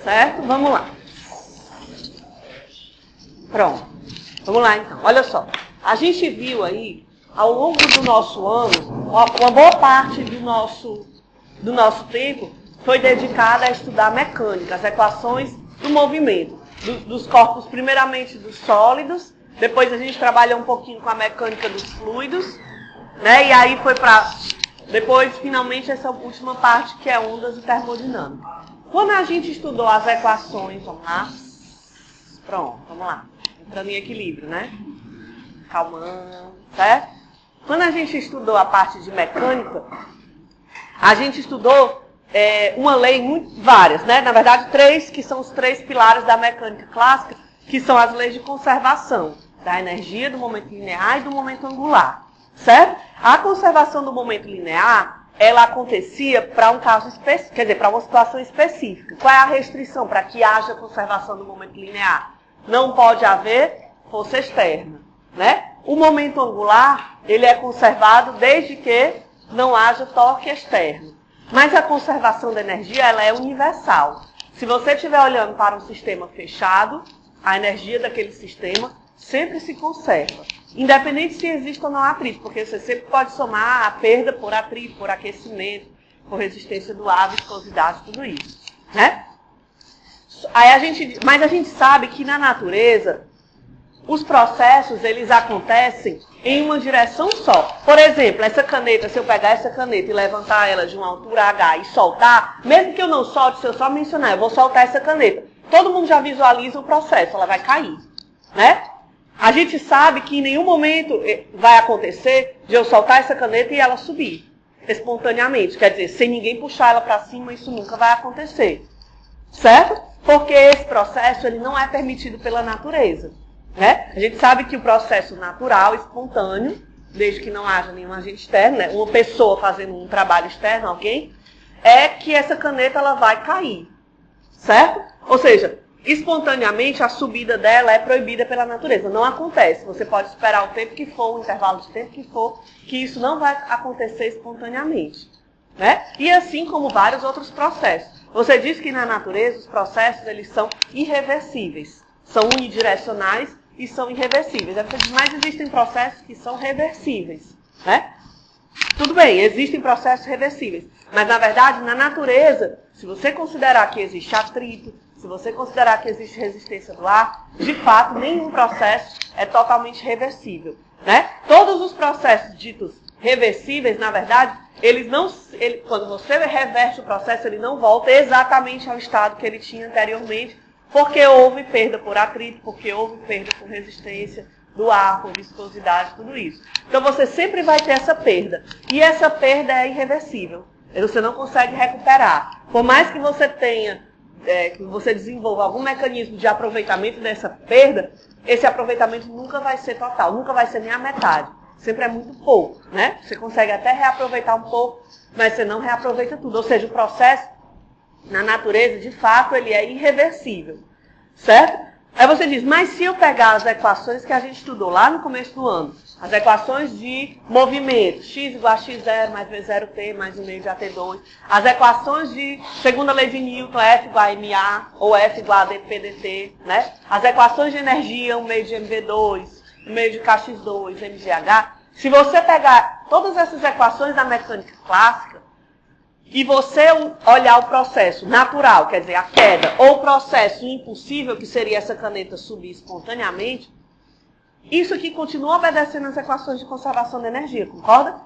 Certo? Vamos lá. Pronto. Vamos lá, então. Olha só. A gente viu aí, ao longo do nosso ano, uma boa parte do nosso tempo foi dedicada a estudar mecânica, as equações do movimento, dos corpos, primeiramente dos sólidos, depois a gente trabalhou um pouquinho com a mecânica dos fluidos, né? E aí foi para depois, finalmente, essa última parte que é ondas e termodinâmica. Quando a gente estudou as equações, vamos lá, pronto, vamos lá, entrando em equilíbrio, né? Calmando, certo? Quando a gente estudou a parte de mecânica, a gente estudou uma lei, várias, né? Na verdade, três, que são os três pilares da mecânica clássica, que são as leis de conservação da energia, do momento linear e do momento angular, certo? A conservação do momento linear, ela acontecia para um caso específico, quer dizer, para uma situação específica. Qual é a restrição para que haja conservação do momento linear? Não pode haver força externa, né? O momento angular, ele é conservado desde que não haja torque externo. Mas a conservação da energia, ela é universal. Se você estiver olhando para um sistema fechado, a energia daquele sistema sempre se conserva. Independente se existe ou não atrito, porque você sempre pode somar a perda por atrito, por aquecimento, por resistência do ar, viscosidade, tudo isso, né? Mas a gente sabe que na natureza, os processos, eles acontecem em uma direção só. Por exemplo, essa caneta, se eu pegar essa caneta e levantar ela de uma altura H e soltar, mesmo que eu não solte, se eu só mencionar, eu vou soltar essa caneta. Todo mundo já visualiza o processo, ela vai cair, né? A gente sabe que em nenhum momento vai acontecer de eu soltar essa caneta e ela subir espontaneamente. Quer dizer, sem ninguém puxar ela para cima, isso nunca vai acontecer. Certo? Porque esse processo ele não é permitido pela natureza. Né? A gente sabe que o processo natural, espontâneo, desde que não haja nenhum agente externo, né? Uma pessoa fazendo um trabalho externo, alguém, é que essa caneta ela vai cair. Certo? Ou seja, espontaneamente, a subida dela é proibida pela natureza. Não acontece. Você pode esperar o tempo que for, o intervalo de tempo que for, que isso não vai acontecer espontaneamente. Né? E assim como vários outros processos. Você diz que na natureza os processos eles são irreversíveis. São unidirecionais e são irreversíveis. Mas existem processos que são reversíveis. Né? Tudo bem, existem processos reversíveis. Mas, na verdade, na natureza, se você considerar que existe atrito, se você considerar que existe resistência do ar, de fato, nenhum processo é totalmente reversível. Né? Todos os processos ditos reversíveis, na verdade, quando você reverte o processo, ele não volta exatamente ao estado que ele tinha anteriormente, porque houve perda por atrito, porque houve perda por resistência do ar, por viscosidade, tudo isso. Então, você sempre vai ter essa perda. E essa perda é irreversível. Você não consegue recuperar. Por mais que você que você desenvolva algum mecanismo de aproveitamento dessa perda, esse aproveitamento nunca vai ser total, nunca vai ser nem a metade. Sempre é muito pouco, né? Você consegue até reaproveitar um pouco, mas você não reaproveita tudo. Ou seja, o processo, na natureza, de fato, ele é irreversível, certo? Aí você diz, mas se eu pegar as equações que a gente estudou lá no começo do ano, as equações de movimento, x igual a x0 mais v0t mais 1 meio de at2, as equações de segunda lei de Newton, F igual a ma, ou F igual a dp dt, né? As equações de energia, 1 meio de mv2, 1 meio de kx2, mgh, se você pegar todas essas equações da mecânica clássica, e você olhar o processo natural, quer dizer, a queda, ou o processo impossível, que seria essa caneta subir espontaneamente, isso aqui continua obedecendo as equações de conservação da energia, concorda?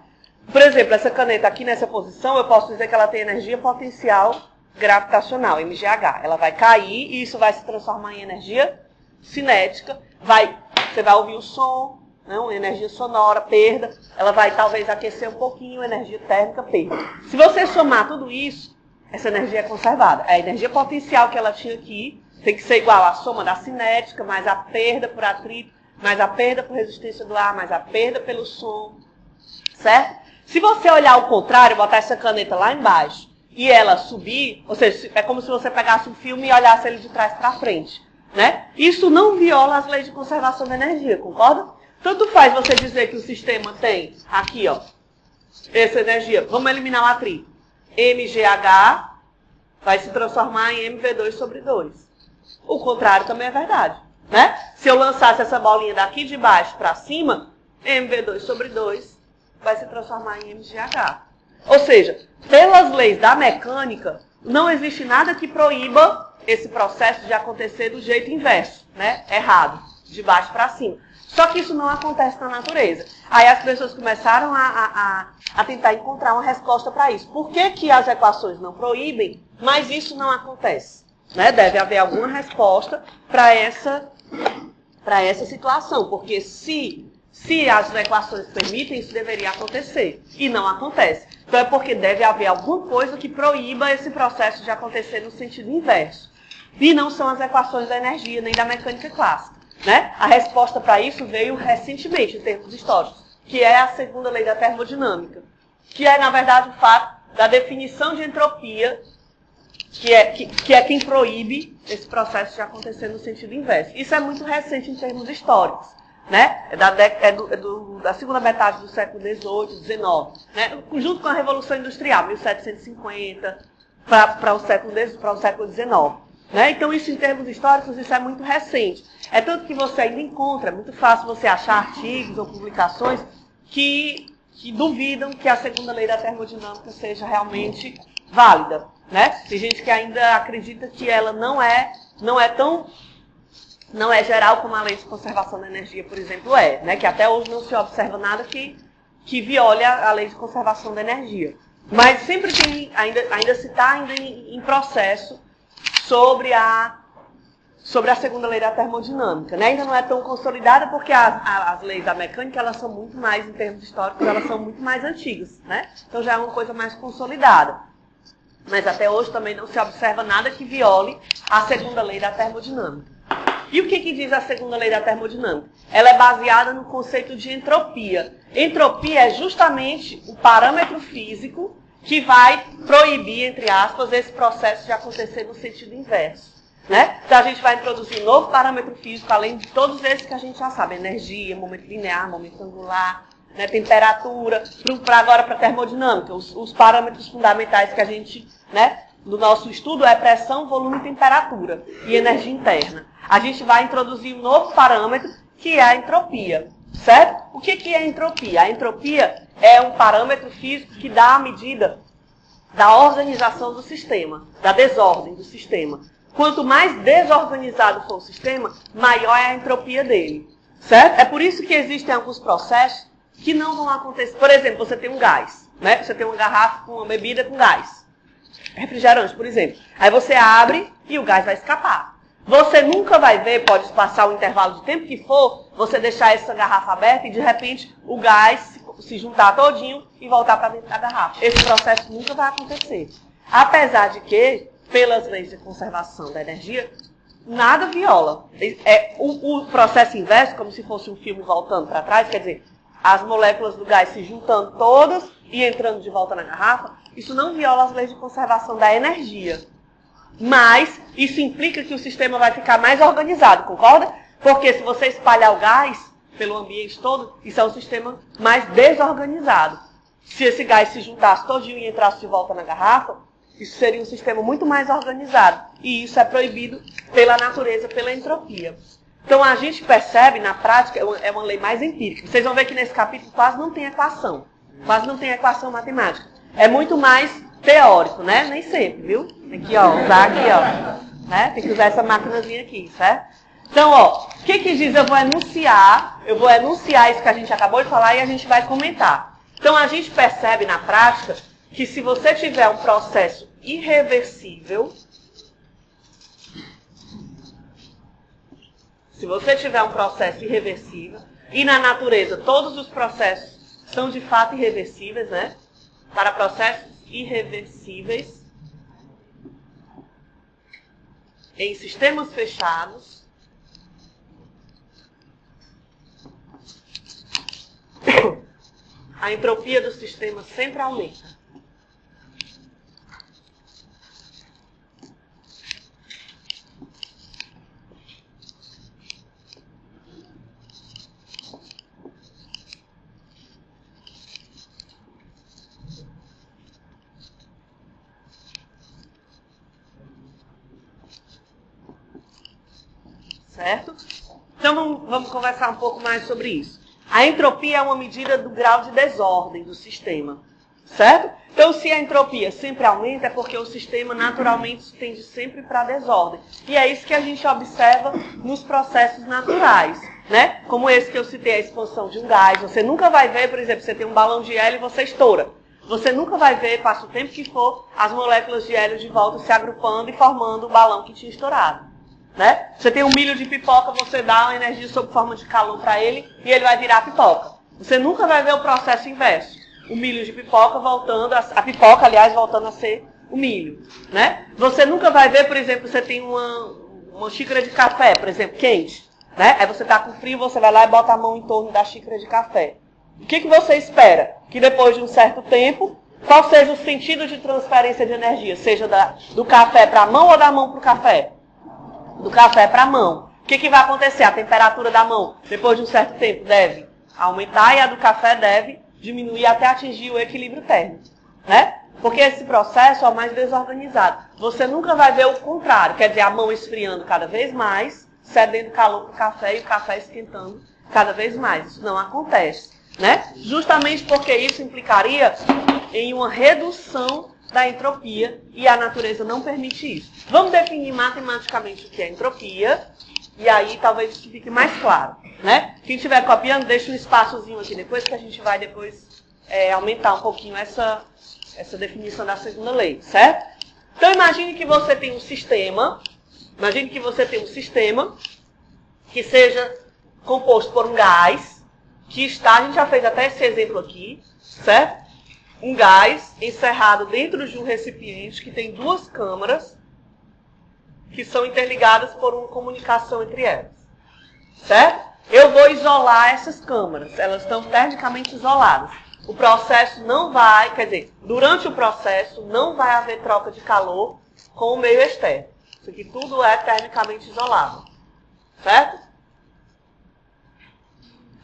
Por exemplo, essa caneta aqui nessa posição, eu posso dizer que ela tem energia potencial gravitacional, MGH. Ela vai cair e isso vai se transformar em energia cinética. Você vai ouvir o som, né, uma energia sonora, perda. Ela vai talvez aquecer um pouquinho, energia térmica, perda. Se você somar tudo isso, essa energia é conservada. A energia potencial que ela tinha aqui tem que ser igual à soma da cinética, mais a perda por atrito, mais a perda por resistência do ar, mais a perda pelo som, certo? Se você olhar ao contrário, botar essa caneta lá embaixo e ela subir, ou seja, é como se você pegasse um filme e olhasse ele de trás para frente. né? Isso não viola as leis de conservação da energia, concorda? Tanto faz você dizer que o sistema tem aqui, ó, essa energia. Vamos eliminar o atrito. MGH vai se transformar em MV2 sobre 2. O contrário também é verdade, né? Se eu lançasse essa bolinha daqui de baixo para cima, MV2 sobre 2 vai se transformar em MGH. Ou seja, pelas leis da mecânica, não existe nada que proíba esse processo de acontecer do jeito inverso, né? Errado, de baixo para cima. Só que isso não acontece na natureza. Aí as pessoas começaram a tentar encontrar uma resposta para isso. Por que que as equações não proíbem, mas isso não acontece? Né? Deve haver alguma resposta para essa situação, porque se as equações permitem, isso deveria acontecer. E não acontece. Então é porque deve haver alguma coisa que proíba esse processo de acontecer no sentido inverso. E não são as equações da energia, nem da mecânica clássica. Né? A resposta para isso veio recentemente, em termos históricos, que é a segunda lei da termodinâmica, que é, na verdade, o fato da definição de entropia, que é quem proíbe esse processo de acontecer no sentido inverso. Isso é muito recente em termos históricos. Né? Da segunda metade do século XVIII, XIX, né? Junto com a Revolução Industrial, 1750, para o século XIX. Né? Então, isso em termos históricos, isso é muito recente. É tanto que você ainda encontra, é muito fácil você achar artigos ou publicações que duvidam que a segunda lei da termodinâmica seja realmente válida. Né? Tem gente que ainda acredita que ela não é geral como a lei de conservação da energia, por exemplo, é. Né? Que até hoje não se observa nada que viole a lei de conservação da energia. Mas sempre tem, ainda se está em processo sobre a segunda lei da termodinâmica. Né? Ainda não é tão consolidada porque as leis da mecânica, elas são muito mais, em termos históricos, elas são muito mais antigas. Né? Então já é uma coisa mais consolidada. Mas até hoje também não se observa nada que viole a segunda lei da termodinâmica. E o que diz a segunda lei da termodinâmica? Ela é baseada no conceito de entropia. Entropia é justamente o parâmetro físico que vai proibir, entre aspas, esse processo de acontecer no sentido inverso. Né? Então a gente vai introduzir um novo parâmetro físico, além de todos esses que a gente já sabe, energia, momento linear, momento angular, né, temperatura, agora para a termodinâmica, os parâmetros fundamentais que a gente, né, no nosso estudo é pressão, volume, temperatura e energia interna. A gente vai introduzir um novo parâmetro que é a entropia. Certo? O que é a entropia? A entropia é um parâmetro físico que dá a medida da organização do sistema, da desordem do sistema. Quanto mais desorganizado for o sistema, maior é a entropia dele. Certo? É por isso que existem alguns processos que não vão acontecer. Por exemplo, você tem um gás. Né? Você tem uma garrafa com uma bebida com gás. Refrigerante, por exemplo. Aí você abre e o gás vai escapar. Você nunca vai ver, pode passar o intervalo de tempo que for, você deixar essa garrafa aberta e de repente o gás se juntar todinho e voltar para dentro da garrafa. Esse processo nunca vai acontecer. Apesar de que, pelas leis de conservação da energia, nada viola. O processo inverso, como se fosse um filme voltando para trás, quer dizer, as moléculas do gás se juntando todas e entrando de volta na garrafa, isso não viola as leis de conservação da energia. Mas isso implica que o sistema vai ficar mais organizado, concorda? Porque se você espalhar o gás pelo ambiente todo, isso é um sistema mais desorganizado. Se esse gás se juntasse todinho e entrasse de volta na garrafa, isso seria um sistema muito mais organizado. E isso é proibido pela natureza, pela entropia. Então a gente percebe na prática, é uma lei mais empírica. Vocês vão ver que nesse capítulo quase não tem equação. Quase não tem equação matemática. É muito mais teórico, né? Nem sempre, viu? Tem que, usar aqui, né? Tem que usar essa maquinazinha aqui, certo? Então, o que diz? Eu vou enunciar isso que a gente acabou de falar e a gente vai comentar. Então, a gente percebe na prática que se você tiver um processo irreversível, e na natureza todos os processos são de fato irreversíveis, né? Para processos irreversíveis em sistemas fechados, a entropia do sistema sempre aumenta. certo? Então vamos conversar um pouco mais sobre isso. A entropia é uma medida do grau de desordem do sistema, certo? Então, se a entropia sempre aumenta, é porque o sistema naturalmente tende sempre para a desordem. E é isso que a gente observa nos processos naturais, né? Como esse que eu citei, a expansão de um gás. Você nunca vai ver, por exemplo, você tem um balão de hélio e você estoura. Você nunca vai ver, passa o tempo que for, as moléculas de hélio de volta se agrupando e formando o balão que tinha estourado, né? Você tem um milho de pipoca, você dá uma energia sob forma de calor para ele e ele vai virar pipoca. Você nunca vai ver o processo inverso. O milho de pipoca voltando, a pipoca, aliás, voltando a ser o milho, né? Você nunca vai ver, por exemplo, você tem uma xícara de café, por exemplo, quente, né? Aí você está com frio, você vai lá e bota a mão em torno da xícara de café. O que você espera? Que depois de um certo tempo, qual seja o sentido de transferência de energia? Seja do café para a mão ou da mão para o café? Do café para a mão. O que vai acontecer? A temperatura da mão, depois de um certo tempo, deve aumentar e a do café deve diminuir até atingir o equilíbrio térmico, né? Porque esse processo é o mais desorganizado. Você nunca vai ver o contrário, quer dizer, a mão esfriando cada vez mais, cedendo calor para o café e o café esquentando cada vez mais. Isso não acontece, né? Justamente porque isso implicaria em uma redução da entropia e a natureza não permite isso. Vamos definir matematicamente o que é entropia e aí talvez isso fique mais claro, né? Quem estiver copiando, deixa um espaçozinho aqui depois que a gente vai depois aumentar um pouquinho essa definição da segunda lei, certo? Então imagine que você tem um sistema, que seja composto por um gás, que está, a gente já fez até esse exemplo aqui, certo? Um gás encerrado dentro de um recipiente que tem duas câmaras que são interligadas por uma comunicação entre elas, certo? Eu vou isolar essas câmaras, elas estão termicamente isoladas. O processo não vai, quer dizer, durante o processo não vai haver troca de calor com o meio externo. Isso aqui tudo é termicamente isolado, certo?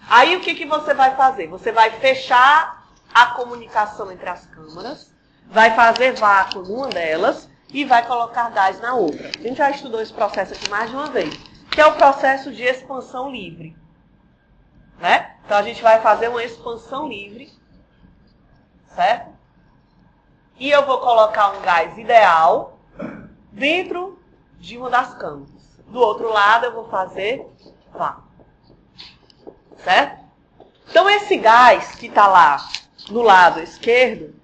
Aí o que você vai fazer? Você vai fechar a comunicação entre as câmaras, vai fazer vácuo numa delas e vai colocar gás na outra. A gente já estudou esse processo aqui mais de uma vez, que é o processo de expansão livre, né? Então a gente vai fazer uma expansão livre, certo? E eu vou colocar um gás ideal dentro de uma das câmaras. Do outro lado eu vou fazer vácuo, certo? Então esse gás que está lá no lado esquerdo,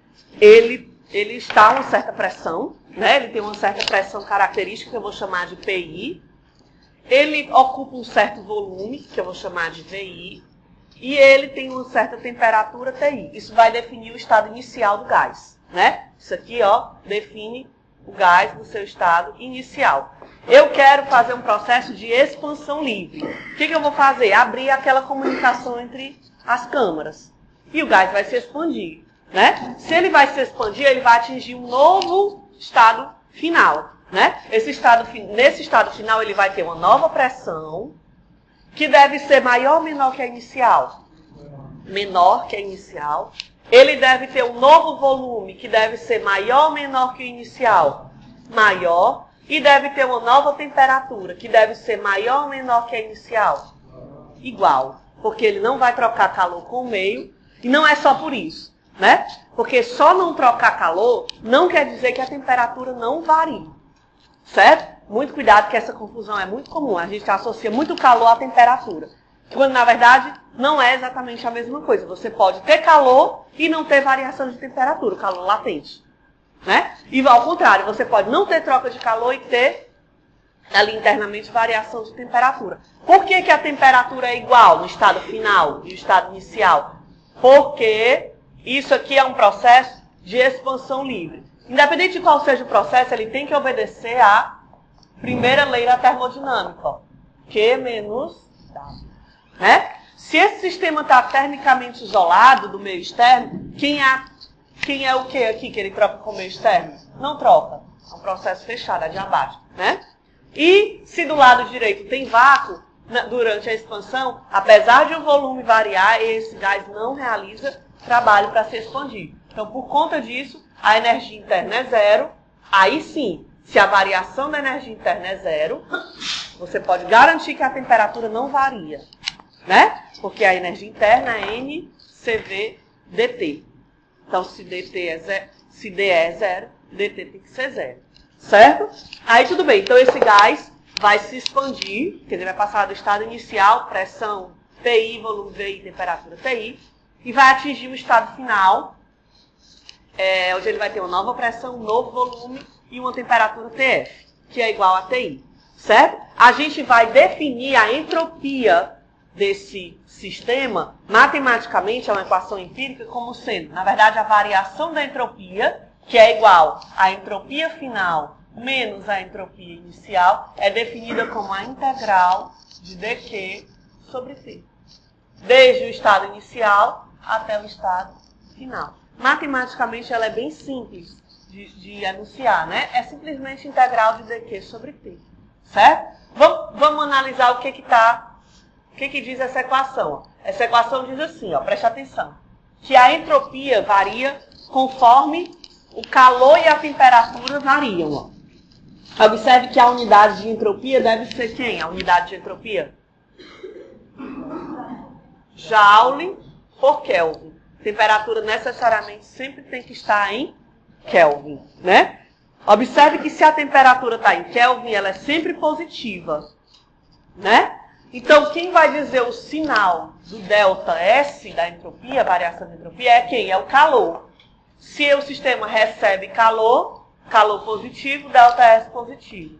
ele está a uma certa pressão, né? Ele tem uma certa pressão característica que eu vou chamar de PI. Ele ocupa um certo volume, que eu vou chamar de VI. E ele tem uma certa temperatura TI. Isso vai definir o estado inicial do gás, né? Isso aqui, ó, define o gás no seu estado inicial. Eu quero fazer um processo de expansão livre. O que eu vou fazer? Abrir aquela comunicação entre as câmaras. E o gás vai se expandir, né? Se ele vai se expandir, ele vai atingir um novo estado final, né? Nesse estado final, ele vai ter uma nova pressão, que deve ser maior ou menor que a inicial? Menor que a inicial. Ele deve ter um novo volume, que deve ser maior ou menor que o inicial? Maior. E deve ter uma nova temperatura, que deve ser maior ou menor que a inicial? Igual. Porque ele não vai trocar calor com o meio. E não é só por isso, né? Porque só não trocar calor não quer dizer que a temperatura não varie, certo? Muito cuidado que essa confusão é muito comum. A gente associa muito calor à temperatura. Quando, na verdade, não é exatamente a mesma coisa. Você pode ter calor e não ter variação de temperatura, calor latente, né? E ao contrário, você pode não ter troca de calor e ter ali internamente variação de temperatura. Por que a temperatura é igual no estado final e no estado inicial? Porque isso aqui é um processo de expansão livre. Independente de qual seja o processo, ele tem que obedecer à primeira lei da termodinâmica, ó. Q menos W, né? Se esse sistema está termicamente isolado do meio externo, quem é o que aqui que ele troca com o meio externo? Não troca. É um processo fechado, adiabático, né? E se do lado direito tem vácuo, durante a expansão, apesar de o volume variar, esse gás não realiza trabalho para se expandir. Então, por conta disso, a energia interna é zero. Aí sim, se a variação da energia interna é zero, você pode garantir que a temperatura não varia, né? Porque a energia interna é NCV/dt. Então, se D é zero, dt tem que ser zero, certo? Aí tudo bem, então esse gás vai se expandir, quer dizer, vai passar do estado inicial, pressão TI, volume VI, temperatura TI, e vai atingir o estado final, onde ele vai ter uma nova pressão, um novo volume e uma temperatura TF, que é igual a TI, certo? A gente vai definir a entropia desse sistema, matematicamente, é uma equação empírica, como sendo, na verdade, a variação da entropia, que é igual à entropia final menos a entropia inicial, é definida como a integral de dq sobre T. Desde o estado inicial até o estado final. Matematicamente, ela é bem simples de enunciar, né? É simplesmente integral de dq sobre T, certo? Vamos analisar o que diz essa equação. Essa equação diz assim, ó, preste atenção, que a entropia varia conforme o calor e a temperatura variam. Ó. Observe que a unidade de entropia deve ser quem? A unidade de entropia? Joule por Kelvin. Temperatura necessariamente sempre tem que estar em Kelvin, né? Observe que se a temperatura está em Kelvin, ela é sempre positiva, né? Então, quem vai dizer o sinal do ΔS da entropia, a variação da entropia, é quem? É o calor. Se o sistema recebe calor, calor positivo, ΔS positivo.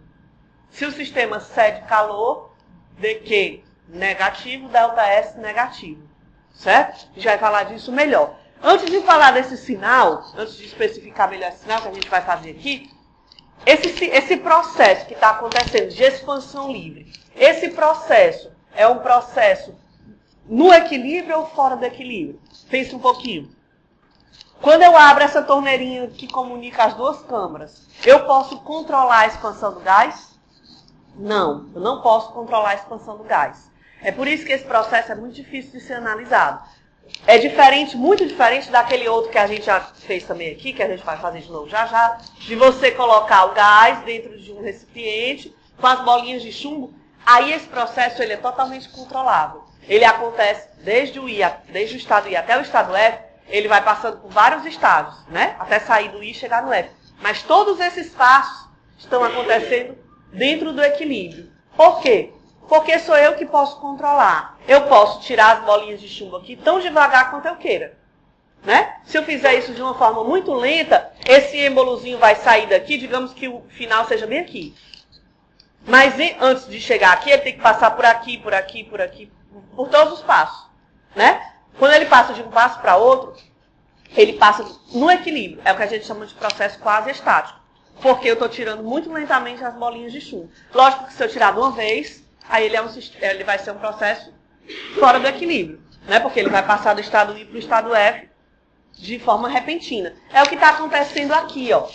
Se o sistema cede calor, dQ negativo, ΔS negativo. Certo? A gente vai falar disso melhor. Antes de falar desse sinal, antes de especificar melhor esse sinal que a gente vai fazer aqui, esse processo que está acontecendo de expansão livre, esse processo é um processo no equilíbrio ou fora do equilíbrio? Pense um pouquinho. Quando eu abro essa torneirinha que comunica as duas câmaras, eu posso controlar a expansão do gás? Não, eu não posso controlar a expansão do gás. É por isso que esse processo é muito difícil de ser analisado. É diferente, muito diferente daquele outro que a gente já fez também aqui, que a gente vai fazer de novo já já, de você colocar o gás dentro de um recipiente com as bolinhas de chumbo. Aí esse processo ele é totalmente controlável. Ele acontece desde o estado I até o estado F, ele vai passando por vários estágios, né? Até sair do I e chegar no F. Mas todos esses passos estão acontecendo dentro do equilíbrio. Por quê? Porque sou eu que posso controlar. Eu posso tirar as bolinhas de chumbo aqui tão devagar quanto eu queira, né? Se eu fizer isso de uma forma muito lenta, esse êmbolozinho vai sair daqui, digamos que o final seja bem aqui. Mas antes de chegar aqui, ele tem que passar por aqui, por aqui, por aqui, por todos os passos, né? Quando ele passa de um passo para outro, ele passa no equilíbrio. É o que a gente chama de processo quase estático. Porque eu estou tirando muito lentamente as bolinhas de chumbo. Lógico que se eu tirar de uma vez, aí ele vai ser um processo fora do equilíbrio, né? Porque ele vai passar do estado I para o estado F de forma repentina. É o que está acontecendo aqui, ó.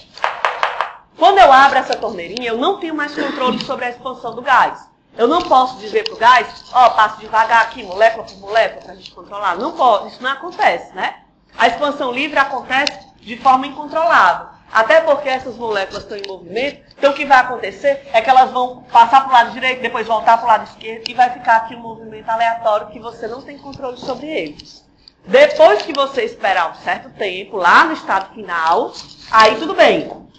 Quando eu abro essa torneirinha, eu não tenho mais controle sobre a expansão do gás. Eu não posso dizer para o gás, ó, passo devagar aqui, molécula por molécula, para a gente controlar. Não pode, isso não acontece, né? A expansão livre acontece de forma incontrolável. Até porque essas moléculas estão em movimento, então o que vai acontecer é que elas vão passar para o lado direito, depois voltar para o lado esquerdo, e vai ficar aqui um movimento aleatório que você não tem controle sobre ele. Depois que você esperar um certo tempo, lá no estado final, aí tudo bem.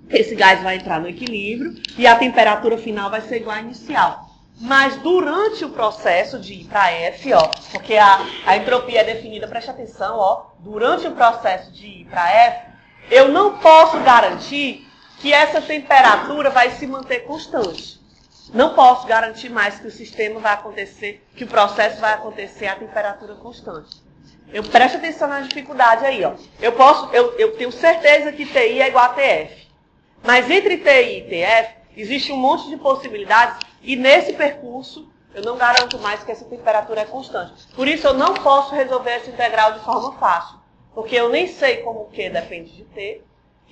Esse gás vai entrar no equilíbrio e a temperatura final vai ser igual à inicial. Mas durante o processo de ir para F, ó, porque a entropia é definida, preste atenção, ó, durante o processo de ir para F, eu não posso garantir que essa temperatura vai se manter constante. Não posso garantir mais que o sistema vai acontecer, que o processo vai acontecer a temperatura constante. Preste atenção na dificuldade aí, ó. Eu tenho certeza que TI é igual a TF. Mas entre TI e TF, existe um monte de possibilidades e nesse percurso eu não garanto mais que essa temperatura é constante. Por isso eu não posso resolver essa integral de forma fácil. Porque eu nem sei como o Q depende de T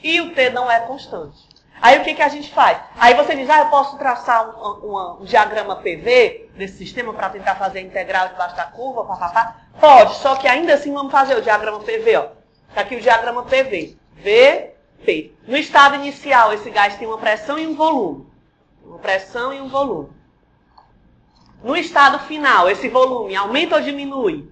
e o T não é constante. Aí o que a gente faz? Aí você diz, eu posso traçar um diagrama PV desse sistema para tentar fazer a integral debaixo da curva, papapá? Pode, só que ainda assim vamos fazer o diagrama PV, ó. Está aqui o diagrama PV. VP. No estado inicial, esse gás tem uma pressão e um volume. Uma pressão e um volume. No estado final, esse volume aumenta ou diminui?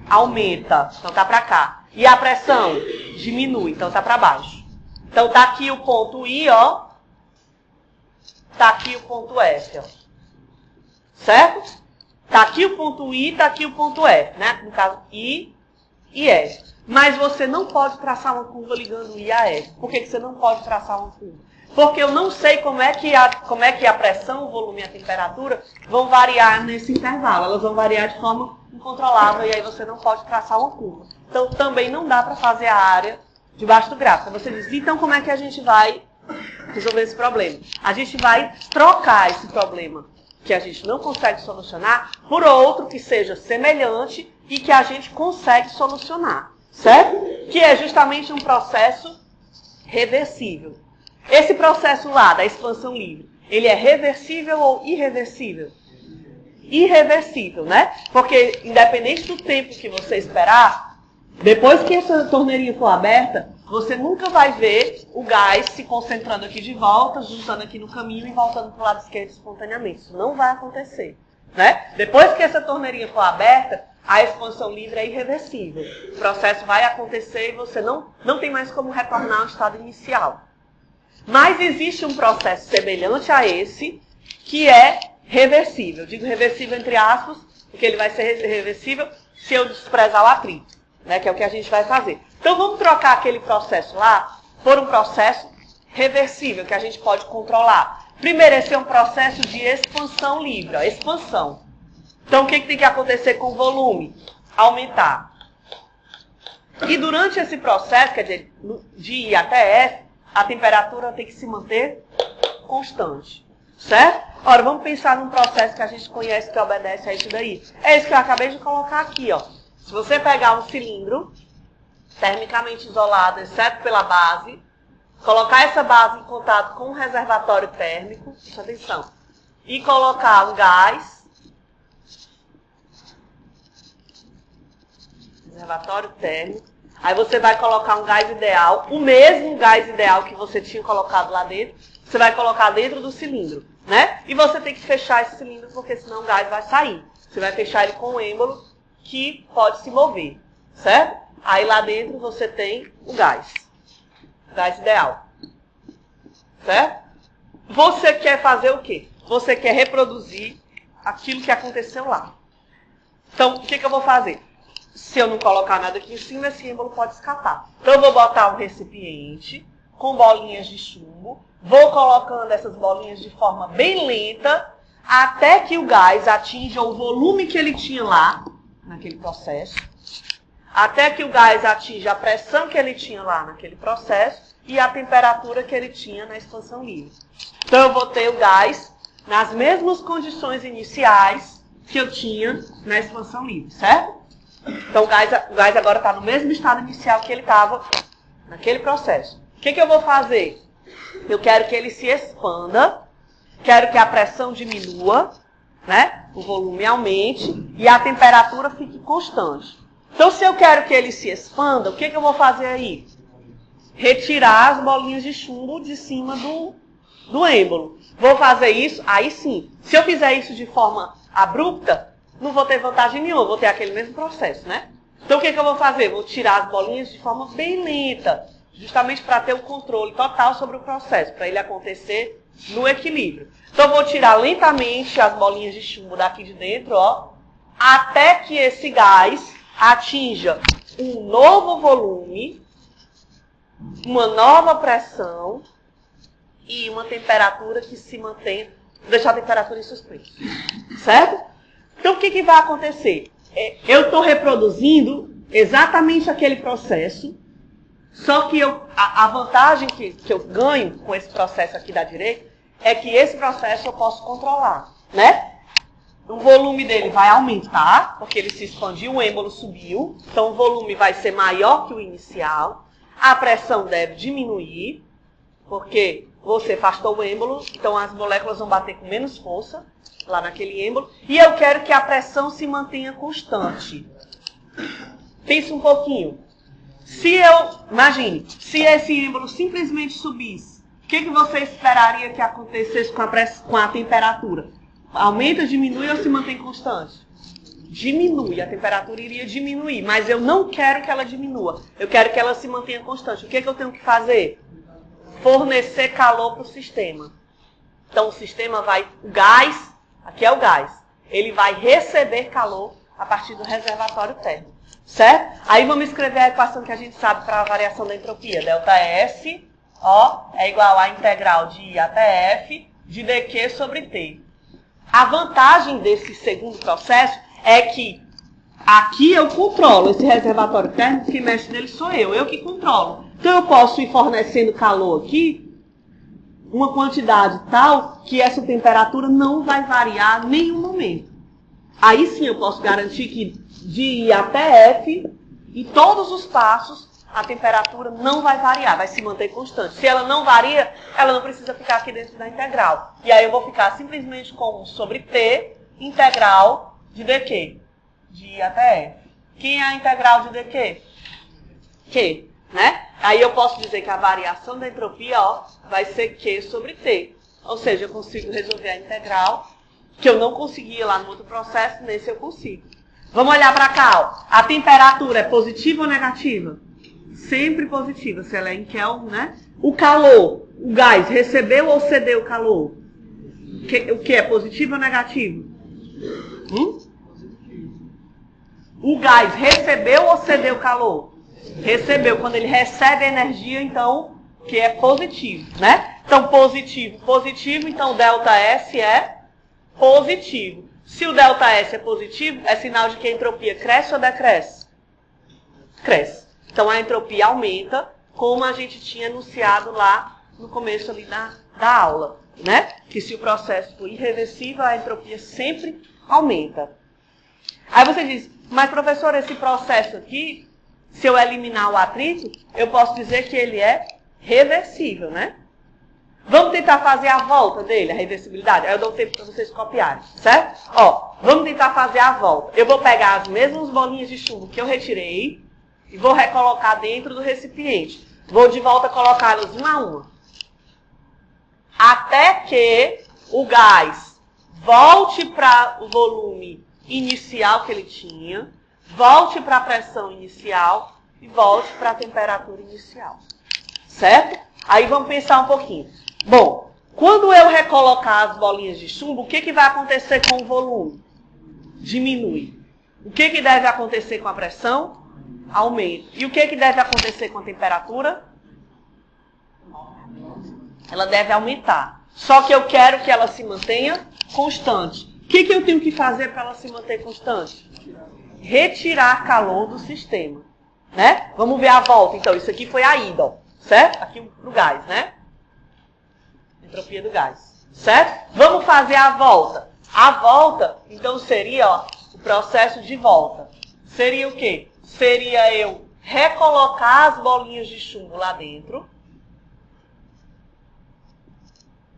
Aumenta, então tá para cá. E a pressão? Diminui, então tá para baixo. Então tá aqui o ponto I, ó. Tá aqui o ponto F, ó. Certo? Tá aqui o ponto I, tá aqui o ponto F, né? No caso, I e F. Mas você não pode traçar uma curva ligando I a F. Por que você não pode traçar uma curva? Porque eu não sei como é que a pressão, o volume e a temperatura vão variar nesse intervalo. Elas vão variar de forma incontrolável e aí você não pode traçar uma curva. Então também não dá para fazer a área debaixo do gráfico. Você diz, então como é que a gente vai resolver esse problema? A gente vai trocar esse problema que a gente não consegue solucionar por outro que seja semelhante e que a gente consegue solucionar, certo? Que é justamente um processo reversível. Esse processo lá da expansão livre, ele é reversível ou irreversível? Irreversível, né? Porque independente do tempo que você esperar, depois que essa torneirinha for aberta, você nunca vai ver o gás se concentrando aqui de volta, juntando aqui no caminho e voltando para o lado esquerdo espontaneamente. Isso não vai acontecer, né? Depois que essa torneirinha for aberta, a expansão livre é irreversível. O processo vai acontecer e você não tem mais como retornar ao estado inicial. Mas existe um processo semelhante a esse, que é reversível. Digo reversível entre aspas, porque ele vai ser reversível se eu desprezar o atrito, né? Que é o que a gente vai fazer. Então vamos trocar aquele processo lá por um processo reversível, que a gente pode controlar. Primeiro, esse é um processo de expansão livre, ó, expansão. Então o que tem que acontecer com o volume? Aumentar. E durante esse processo, quer dizer, de I até F, a temperatura tem que se manter constante, certo? Ora, vamos pensar num processo que a gente conhece que obedece a isso daí. É isso que eu acabei de colocar aqui, ó. Se você pegar um cilindro termicamente isolado, exceto pela base, colocar essa base em contato com um reservatório térmico, presta atenção, e colocar um gás, reservatório térmico, aí você vai colocar um gás ideal, o mesmo gás ideal que você tinha colocado lá dentro, você vai colocar dentro do cilindro, né? E você tem que fechar esse cilindro, porque senão o gás vai sair. Você vai fechar ele com um êmbolo que pode se mover, certo? Aí lá dentro você tem o gás ideal, certo? Você quer fazer o quê? Você quer reproduzir aquilo que aconteceu lá. Então, o que eu vou fazer? Se eu não colocar nada aqui em cima, esse êmbolo pode escapar. Então eu vou botar um recipiente com bolinhas de chumbo, vou colocando essas bolinhas de forma bem lenta, até que o gás atinja o volume que ele tinha lá, naquele processo, até que o gás atinja a pressão que ele tinha lá naquele processo e a temperatura que ele tinha na expansão livre. Então eu vou ter o gás nas mesmas condições iniciais que eu tinha na expansão livre, certo? Então o gás agora está no mesmo estado inicial que ele estava naquele processo. O que eu vou fazer? Eu quero que ele se expanda, quero que a pressão diminua, né? O volume aumente e a temperatura fique constante. Então se eu quero que ele se expanda, o que eu vou fazer aí? Retirar as bolinhas de chumbo de cima do êmbolo. Vou fazer isso, aí sim. Se eu fizer isso de forma abrupta, não vou ter vantagem nenhuma, vou ter aquele mesmo processo, né? Então o que eu vou fazer? Vou tirar as bolinhas de forma bem lenta, justamente para ter o controle total sobre o processo, para ele acontecer no equilíbrio. Então eu vou tirar lentamente as bolinhas de chumbo daqui de dentro, ó, até que esse gás atinja um novo volume, uma nova pressão e uma temperatura que se mantém, deixar a temperatura em suspenso, certo? Então, o que vai acontecer? Eu estou reproduzindo exatamente aquele processo, só que a vantagem que eu ganho com esse processo aqui da direita é que esse processo eu posso controlar, né? O volume dele vai aumentar, porque ele se expandiu, o êmbolo subiu, então o volume vai ser maior que o inicial, a pressão deve diminuir, porque você afastou o êmbolo, então as moléculas vão bater com menos força lá naquele êmbolo, e eu quero que a pressão se mantenha constante. Pensa um pouquinho. Imagine, se esse êmbolo simplesmente subisse, o que você esperaria que acontecesse com a temperatura? Aumenta, diminui ou se mantém constante? Diminui, a temperatura iria diminuir, mas eu não quero que ela diminua. Eu quero que ela se mantenha constante. O que eu tenho que fazer? Fornecer calor para o sistema. Então o sistema vai, o gás, aqui é o gás, ele vai receber calor a partir do reservatório térmico. Certo? Aí vamos escrever a equação que a gente sabe para a variação da entropia. ΔS, ó, é igual à integral de I até F de dQ sobre T. A vantagem desse segundo processo é que aqui eu controlo esse reservatório térmico, que mexe nele sou eu que controlo. Então eu posso ir fornecendo calor aqui, uma quantidade tal que essa temperatura não vai variar em nenhum momento. Aí sim eu posso garantir que de I até F, em todos os passos, a temperatura não vai variar, vai se manter constante. Se ela não varia, ela não precisa ficar aqui dentro da integral. E aí eu vou ficar simplesmente com 1 sobre T, integral de dQ, de I até F. Quem é a integral de dQ? Q, né? Aí eu posso dizer que a variação da entropia, ó, vai ser Q sobre T. Ou seja, eu consigo resolver a integral, que eu não conseguia lá no outro processo, nesse eu consigo. Vamos olhar para cá, ó. A temperatura é positiva ou negativa? Sempre positiva, se ela é em Kelvin, né? O calor, o gás, recebeu ou cedeu o calor? O que é positivo ou negativo? O gás recebeu ou cedeu o calor? Recebeu. Quando ele recebe a energia, então, que é positivo, né? Então, positivo, positivo, então o ΔS é positivo. Se o ΔS é positivo, é sinal de que a entropia cresce ou decresce? Cresce. Então, a entropia aumenta, como a gente tinha enunciado lá no começo ali da aula, né? Que se o processo for irreversível, a entropia sempre aumenta. Aí você diz, mas professor, esse processo aqui, se eu eliminar o atrito, eu posso dizer que ele é reversível, né? Vamos tentar fazer a volta dele, a reversibilidade. Aí eu dou tempo para vocês copiarem, certo? Ó, vamos tentar fazer a volta. Eu vou pegar as mesmas bolinhas de chumbo que eu retirei e vou recolocar dentro do recipiente. Vou de volta colocá-las uma a uma. Até que o gás volte para o volume inicial que ele tinha, volte para a pressão inicial e volte para a temperatura inicial. Certo? Aí vamos pensar um pouquinho. Bom, quando eu recolocar as bolinhas de chumbo, o que vai acontecer com o volume? Diminui. O que deve acontecer com a pressão? Aumenta. E o que deve acontecer com a temperatura? Ela deve aumentar. Só que eu quero que ela se mantenha constante. O que eu tenho que fazer para ela se manter constante? Retirar calor do sistema. Né? Vamos ver a volta. Então, isso aqui foi a ida, ó, certo? Aqui pro gás, né? Entropia do gás. Certo? Vamos fazer a volta. A volta, então, seria, ó, o processo de volta. Seria o quê? Seria eu recolocar as bolinhas de chumbo lá dentro.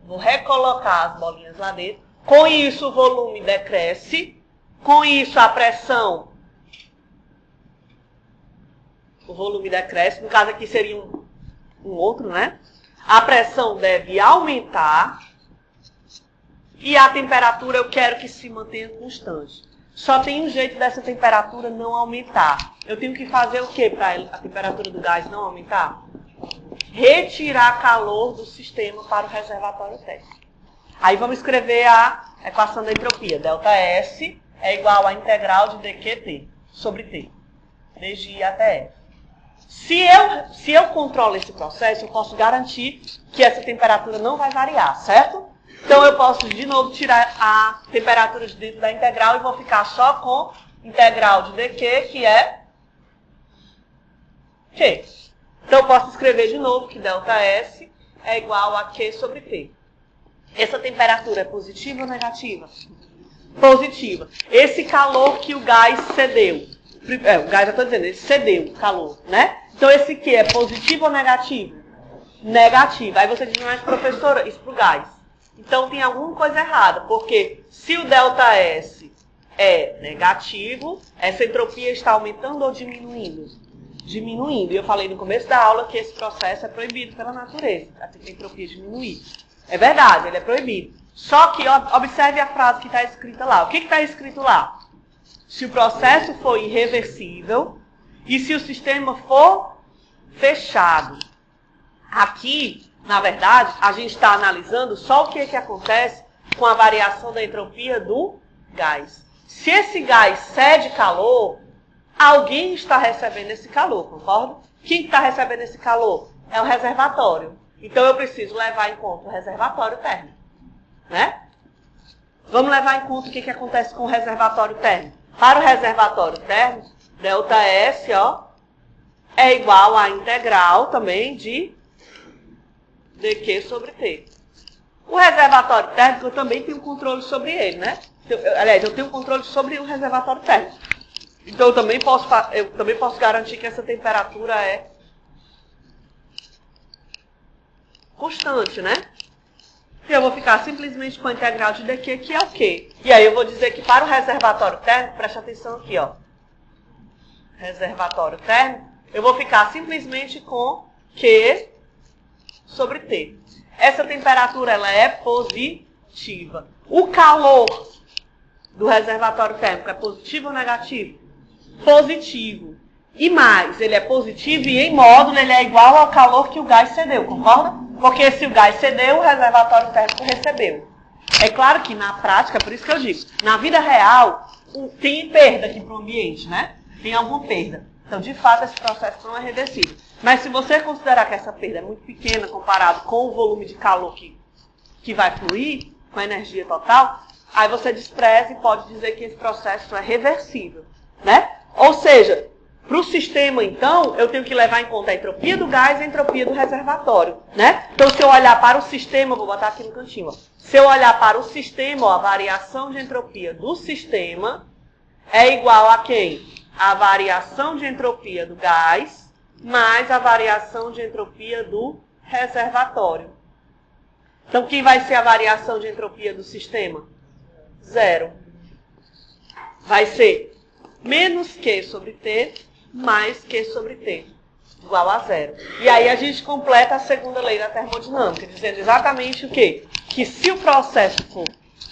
Vou recolocar as bolinhas lá dentro. Com isso, o volume decresce. Com isso, a pressão... O volume decresce. No caso aqui seria um outro, né? A pressão deve aumentar. E a temperatura eu quero que se mantenha constante. Só tem um jeito dessa temperatura não aumentar. Eu tenho que fazer o quê para a temperatura do gás não aumentar? Retirar calor do sistema para o reservatório térmico. Aí vamos escrever a equação da entropia. ΔS é igual à integral de dQt sobre T. Desde I até F. Se eu controlo esse processo, eu posso garantir que essa temperatura não vai variar, certo? Então eu posso de novo tirar a temperatura de dentro da integral e vou ficar só com integral de dq, que é Q. Então eu posso escrever de novo que ΔS é igual a Q sobre T. Essa temperatura é positiva ou negativa? Positiva. Esse calor que o gás cedeu. O gás, eu estou dizendo, ele cedeu o calor, né? Então esse Q é positivo ou negativo? Negativo. Aí você diz, mas professora, isso para o gás. Então tem alguma coisa errada, porque se o ΔS é negativo, essa entropia está aumentando ou diminuindo? Diminuindo. E eu falei no começo da aula que esse processo é proibido pela natureza, a entropia diminuir. É verdade, ele é proibido. Só que observe a frase que está escrita lá. O que está escrito lá? Se o processo for irreversível e se o sistema for fechado. Aqui, na verdade, a gente está analisando só o que acontece com a variação da entropia do gás. Se esse gás cede calor, alguém está recebendo esse calor, concorda? Quem está recebendo esse calor? É o reservatório. Então eu preciso levar em conta o reservatório térmico. Né? Vamos levar em conta o que acontece com o reservatório térmico. Para o reservatório térmico, ΔS é igual à integral também de dQ sobre T. O reservatório térmico eu também tenho controle sobre ele, né? Aliás, eu tenho controle sobre o reservatório térmico. Então eu também posso garantir que essa temperatura é constante, né? E eu vou ficar simplesmente com a integral de dQ, que é o quê? E aí eu vou dizer que para o reservatório térmico, preste atenção aqui, reservatório térmico, eu vou ficar simplesmente com Q sobre T. Essa temperatura, ela é positiva. O calor do reservatório térmico é positivo ou negativo? Positivo. E mais, ele é positivo e em módulo ele é igual ao calor que o gás cedeu, concorda? Porque se o gás cedeu, o reservatório térmico recebeu. É claro que na prática, por isso que eu digo, na vida real, tem perda aqui para o ambiente, né? Tem alguma perda. Então, de fato, esse processo não é reversível. Mas se você considerar que essa perda é muito pequena comparado com o volume de calor que vai fluir, com a energia total, aí você despreza e pode dizer que esse processo é reversível, né? Ou seja, para o sistema, então, eu tenho que levar em conta a entropia do gás e a entropia do reservatório, né? Então, se eu olhar para o sistema, vou botar aqui no cantinho, se eu olhar para o sistema, a variação de entropia do sistema é igual a quem? A variação de entropia do gás mais a variação de entropia do reservatório. Então, quem vai ser a variação de entropia do sistema? 0. Vai ser menos Q sobre T mais Q sobre T, igual a 0. E aí a gente completa a segunda lei da termodinâmica, dizendo exatamente o quê? Que se o processo for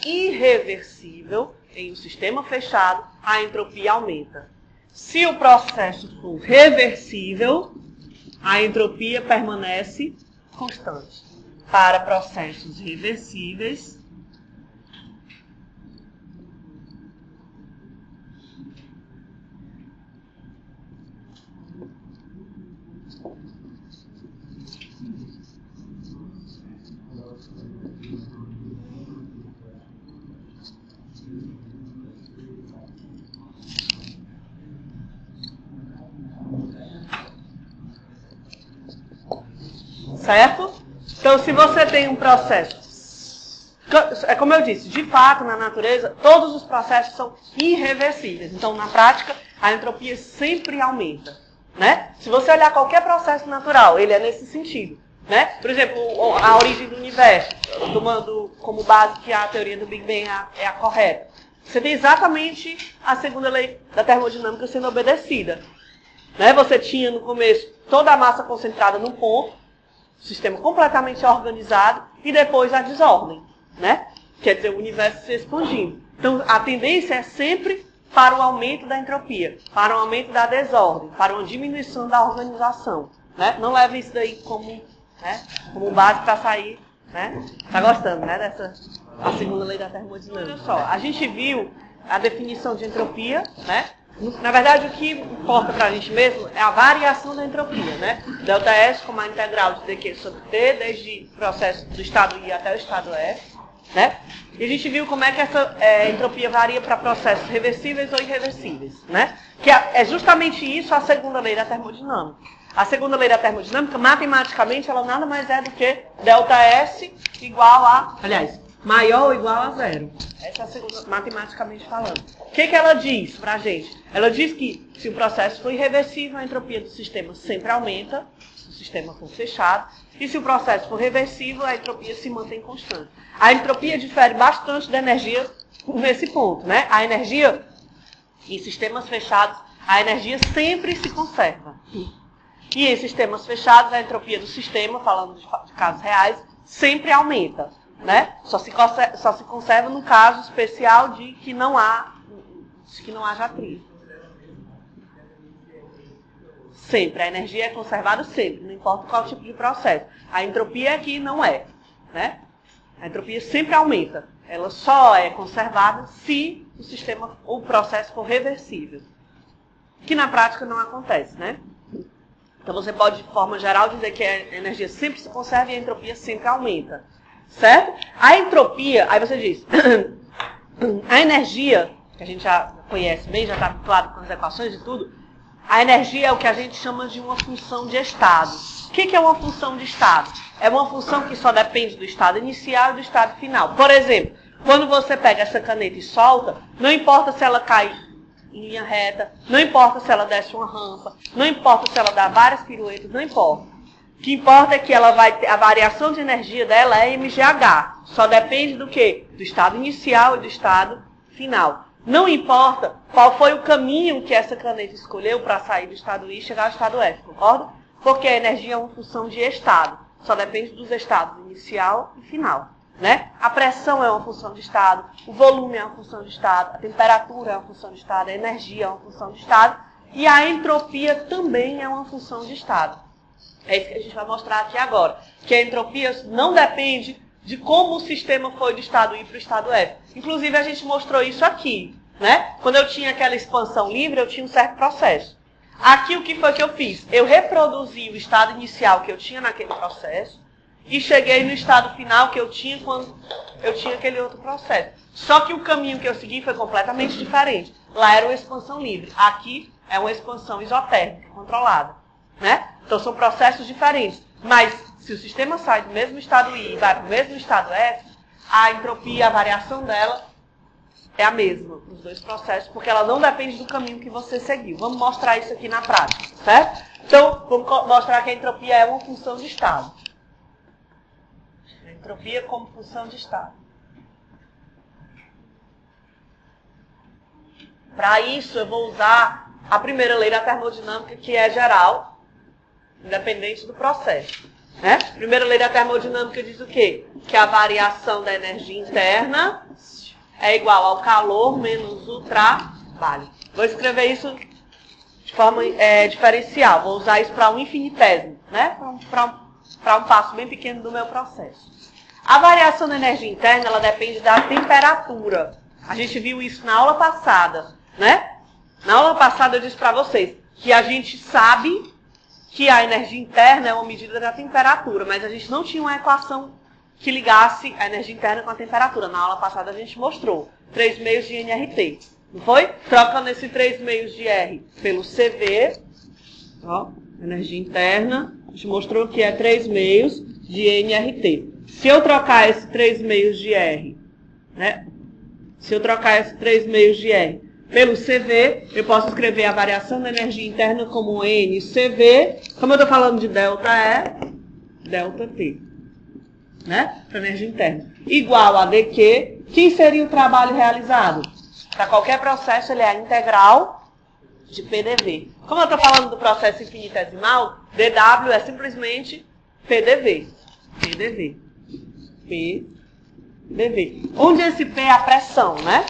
irreversível em um sistema fechado, a entropia aumenta. Se o processo for reversível, a entropia permanece constante. Para processos reversíveis, certo? Então, se você tem um processo, é como eu disse, de fato, na natureza, todos os processos são irreversíveis. Então, na prática, a entropia sempre aumenta, né? Se você olhar qualquer processo natural, ele é nesse sentido, né? Por exemplo, a origem do universo, tomando como base que a teoria do Big Bang é a correta. Você tem exatamente a segunda lei da termodinâmica sendo obedecida, né? Você tinha, no começo, toda a massa concentrada num ponto, sistema completamente organizado, e depois a desordem, né? Quer dizer, o universo se expandindo. Então, a tendência é sempre para o aumento da entropia, para o aumento da desordem, para uma diminuição da organização, né? Não leve isso daí como base para sair, né? Tá gostando, né? A segunda lei da termodinâmica. Olha só, a gente viu a definição de entropia, né? Na verdade, o que importa para a gente mesmo é a variação da entropia, né? ΔS como a integral de dQ sobre T, desde o processo do estado I até o estado F, né? E a gente viu como é que essa entropia varia para processos reversíveis ou irreversíveis, né? Que é justamente isso a segunda lei da termodinâmica. A segunda lei da termodinâmica, matematicamente, ela nada mais é do que ΔS igual a, aliás, maior ou igual a 0. Essa é a segunda, matematicamente falando. O que ela diz pra gente? Ela diz que se o processo for irreversível, a entropia do sistema sempre aumenta, se o sistema for fechado, e se o processo for reversível, a entropia se mantém constante. A entropia difere bastante da energia nesse ponto, né? A energia, em sistemas fechados, a energia sempre se conserva. E em sistemas fechados, a entropia do sistema, falando de casos reais, sempre aumenta. né? Só se conserva no caso especial de que não haja atrito. Sempre, a energia é conservada sempre, não importa qual tipo de processo. A entropia aqui não é, né? A entropia sempre aumenta. Ela só é conservada se o processo for reversível. Que na prática não acontece, né? Então você pode, de forma geral, dizer que a energia sempre se conserva e a entropia sempre aumenta. Certo? A entropia, aí você diz, a energia, que a gente já conhece bem, já está habituado com as equações e tudo, a energia é o que a gente chama de uma função de estado. O que é uma função de estado? É uma função que só depende do estado inicial e do estado final. Por exemplo, quando você pega essa caneta e solta, não importa se ela cai em linha reta, não importa se ela desce uma rampa, não importa se ela dá várias piruetas, não importa. O que importa é que ela vai ter, a variação de energia dela é MGH. Só depende do quê? Do estado inicial e do estado final. Não importa qual foi o caminho que essa caneta escolheu para sair do estado I e chegar ao estado F, concorda? Porque a energia é uma função de estado. Só depende dos estados inicial e final. Né? A pressão é uma função de estado, o volume é uma função de estado, a temperatura é uma função de estado, a energia é uma função de estado e a entropia também é uma função de estado. É isso que a gente vai mostrar aqui agora. Que a entropia não depende de como o sistema foi do estado I para o estado F. Inclusive, a gente mostrou isso aqui. Né? Quando eu tinha aquela expansão livre, eu tinha um certo processo. Aqui, o que foi que eu fiz? Eu reproduzi o estado inicial que eu tinha naquele processo e cheguei no estado final que eu tinha quando eu tinha aquele outro processo. Só que o caminho que eu segui foi completamente diferente. Lá era uma expansão livre. Aqui é uma expansão isotérmica, controlada. Né? Então, são processos diferentes. Mas, se o sistema sai do mesmo estado I e vai para o mesmo estado F, a entropia, a variação dela é a mesma nos dois processos, porque ela não depende do caminho que você seguiu. Vamos mostrar isso aqui na prática, certo? Então, vamos mostrar que a entropia é uma função de estado. A entropia como função de estado. Para isso, eu vou usar a primeira lei da termodinâmica, que é geral, independente do processo. Né? A primeira lei da termodinâmica diz o quê? Que a variação da energia interna é igual ao calor menos o trabalho. Vou escrever isso de forma diferencial. Vou usar isso para um infinitésimo, né? Para um passo bem pequeno do meu processo. A variação da energia interna, ela depende da temperatura. A gente viu isso na aula passada, né? Na aula passada eu disse para vocês que a gente sabe que a energia interna é uma medida da temperatura, mas a gente não tinha uma equação que ligasse a energia interna com a temperatura. Na aula passada a gente mostrou 3 meios de nRT, não foi? Trocando esse 3 meios de R pelo CV, ó, energia interna, a gente mostrou que é 3 meios de nRT. Se eu trocar esse 3 meios de R, né? Se eu trocar esse 3 meios de R pelo CV, eu posso escrever a variação da energia interna como NCV, como eu estou falando de delta E, delta T. Né? Para energia interna. Igual a dQ, que seria o trabalho realizado? Para qualquer processo, ele é a integral de PDV. Como eu estou falando do processo infinitesimal, dW é simplesmente PDV. PDV. PDV. Onde esse P é a pressão, né?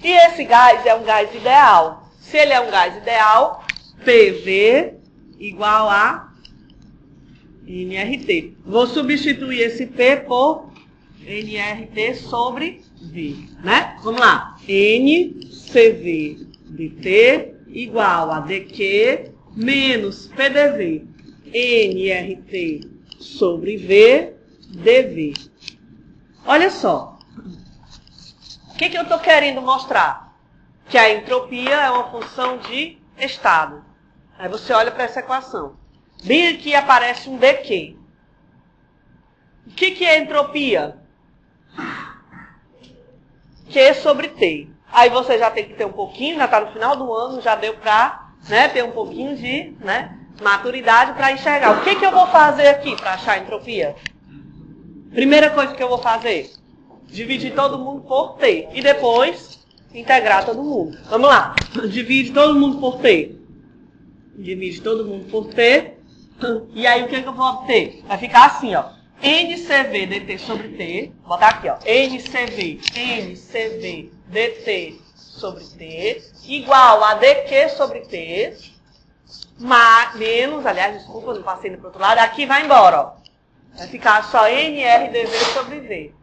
E esse gás é um gás ideal. Se ele é um gás ideal, PV igual a nRT. Vou substituir esse P por nRT sobre V, né? Vamos lá. NCV dt igual a dQ menos PDV nRT sobre V dV. Olha só. O que eu estou querendo mostrar? Que a entropia é uma função de estado. Aí você olha para essa equação. Bem aqui aparece um dQ. O que é entropia? Q sobre T. Aí você já tem que ter um pouquinho, já está no final do ano, já deu para, né, ter um pouquinho de, né, maturidade para enxergar. O que eu vou fazer aqui para achar a entropia? Primeira coisa que eu vou fazer, dividir todo mundo por T. E depois, integrar todo mundo. Vamos lá. Divide todo mundo por T. Divide todo mundo por T. E aí, o que eu vou obter? Vai ficar assim, ó. NCV dt sobre T, vou botar aqui, ó, NCV dt sobre T, igual a dq sobre T, menos, aliás, desculpa, não passei para o outro lado, aqui vai embora, ó. Vai ficar só NR dv sobre V.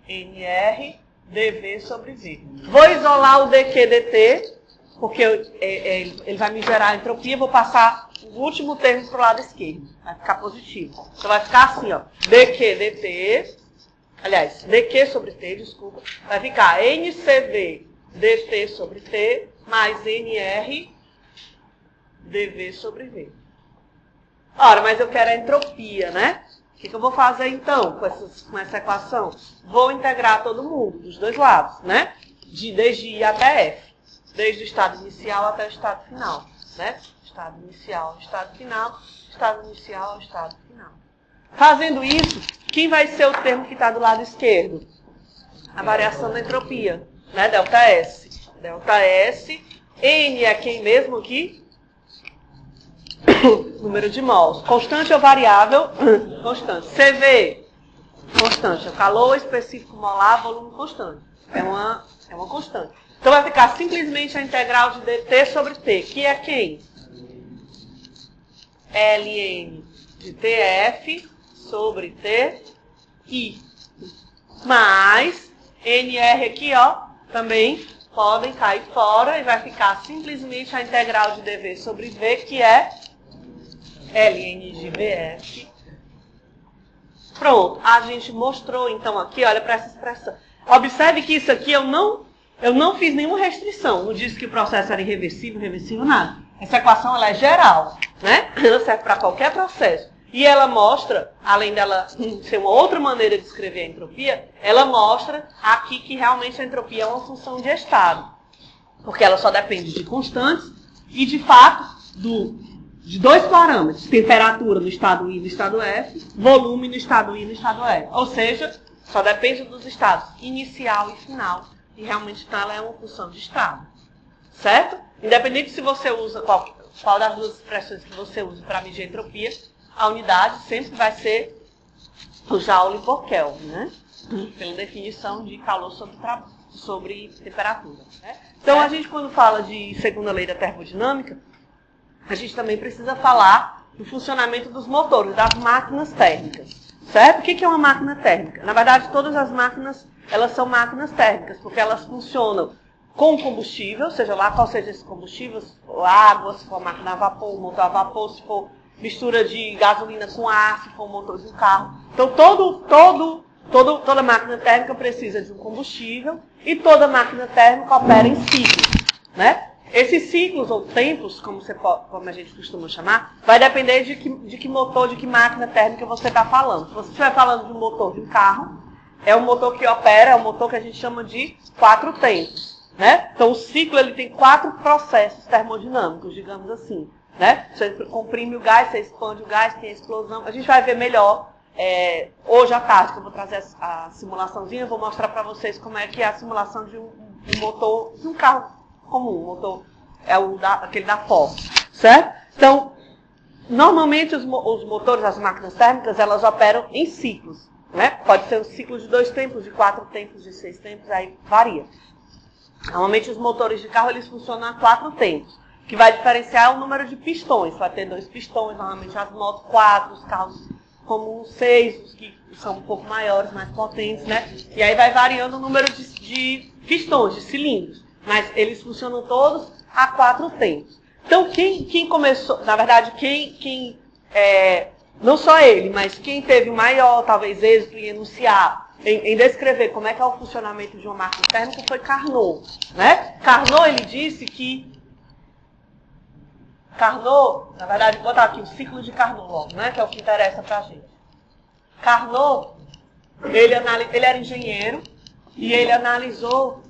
NR dv sobre V. Vou isolar o dq dt, porque ele vai me gerar entropia, vou passar o último termo para o lado esquerdo. Vai ficar positivo. Então vai ficar assim, ó, dq dt, aliás, dq sobre t, desculpa, vai ficar ncv dt sobre t mais nr dv sobre v. Ora, mas eu quero a entropia, né? O que eu vou fazer então com essa equação? Vou integrar todo mundo, dos dois lados, né? Desde I até F. Desde o estado inicial até o estado final, né? Estado inicial ao estado final, estado inicial ao estado final. Fazendo isso, quem vai ser o termo que está do lado esquerdo? A variação da entropia, né? ΔS. ΔS, N é quem mesmo aqui? Número de mols. Constante ou variável? Constante. CV, constante. É o calor específico molar, volume constante. É uma constante. Então vai ficar simplesmente a integral de dt sobre t, que é quem? Ln de tf sobre ti. Mais nr aqui, ó, também podem cair fora e vai ficar simplesmente a integral de dv sobre v, que é ln de vf. Pronto, a gente mostrou então aqui, olha para essa expressão. Observe que isso aqui eu não fiz nenhuma restrição, não disse que o processo era irreversível, nada. Essa equação ela é geral, né? Ela serve para qualquer processo. E ela mostra, além dela ser uma outra maneira de escrever a entropia, ela mostra aqui que realmente a entropia é uma função de estado. Porque ela só depende de constantes e, de fato, de dois parâmetros. Temperatura no estado I e no estado F, volume no estado I e no estado F. Ou seja, só depende dos estados inicial e final. E realmente ela é uma função de estado. Certo? Independente se você usa qual das duas expressões que você usa para medir a entropia, a unidade sempre vai ser o Joule por Kelvin, né? Pela definição de calor sobre temperatura. Né? Então, a gente, quando fala de segunda lei da termodinâmica, a gente também precisa falar do funcionamento dos motores, das máquinas térmicas. Certo? O que é uma máquina térmica? Na verdade, todas as máquinas, elas são máquinas térmicas, porque elas funcionam com combustível, seja lá qual seja esse combustível, se for água, se for máquina a vapor, motor a vapor, se for mistura de gasolina com ar, se for motor de um carro. Então, toda máquina térmica precisa de um combustível e toda máquina térmica opera em ciclos, né? Esses ciclos ou tempos, como a gente costuma chamar, vai depender de que motor, de que máquina térmica você está falando. Se você estiver falando de um motor de um carro, é um motor que opera, é um motor que a gente chama de 4 tempos. Né? Então, o ciclo ele tem 4 processos termodinâmicos, digamos assim. Né? Você comprime o gás, você expande o gás, tem a explosão. A gente vai ver melhor hoje à tarde, que eu vou trazer a simulaçãozinha, eu vou mostrar para vocês como é que é a simulação de um motor, de um carro comum. O motor é aquele da Ford, certo? Então, normalmente os motores, as máquinas térmicas, elas operam em ciclos. Né? Pode ser um ciclo de 2 tempos, de 4 tempos, de 6 tempos, aí varia. Normalmente os motores de carro eles funcionam a 4 tempos, que vai diferenciar o número de pistões. Vai ter 2 pistões, normalmente as motos 4, os carros comuns 6, os que são um pouco maiores, mais potentes, né? E aí vai variando o número de pistões, de cilindros. Mas eles funcionam todos a 4 tempos. Então quem começou, na verdade, não só ele, mas quem teve o maior, talvez, êxito em enunciar, em descrever como é que é o funcionamento de uma máquina térmica foi Carnot. Né? Carnot, ele disse que... Carnot, na verdade, vou botar aqui o ciclo de Carnot logo, né? Que é o que interessa pra gente. Carnot, ele era engenheiro e ele analisou,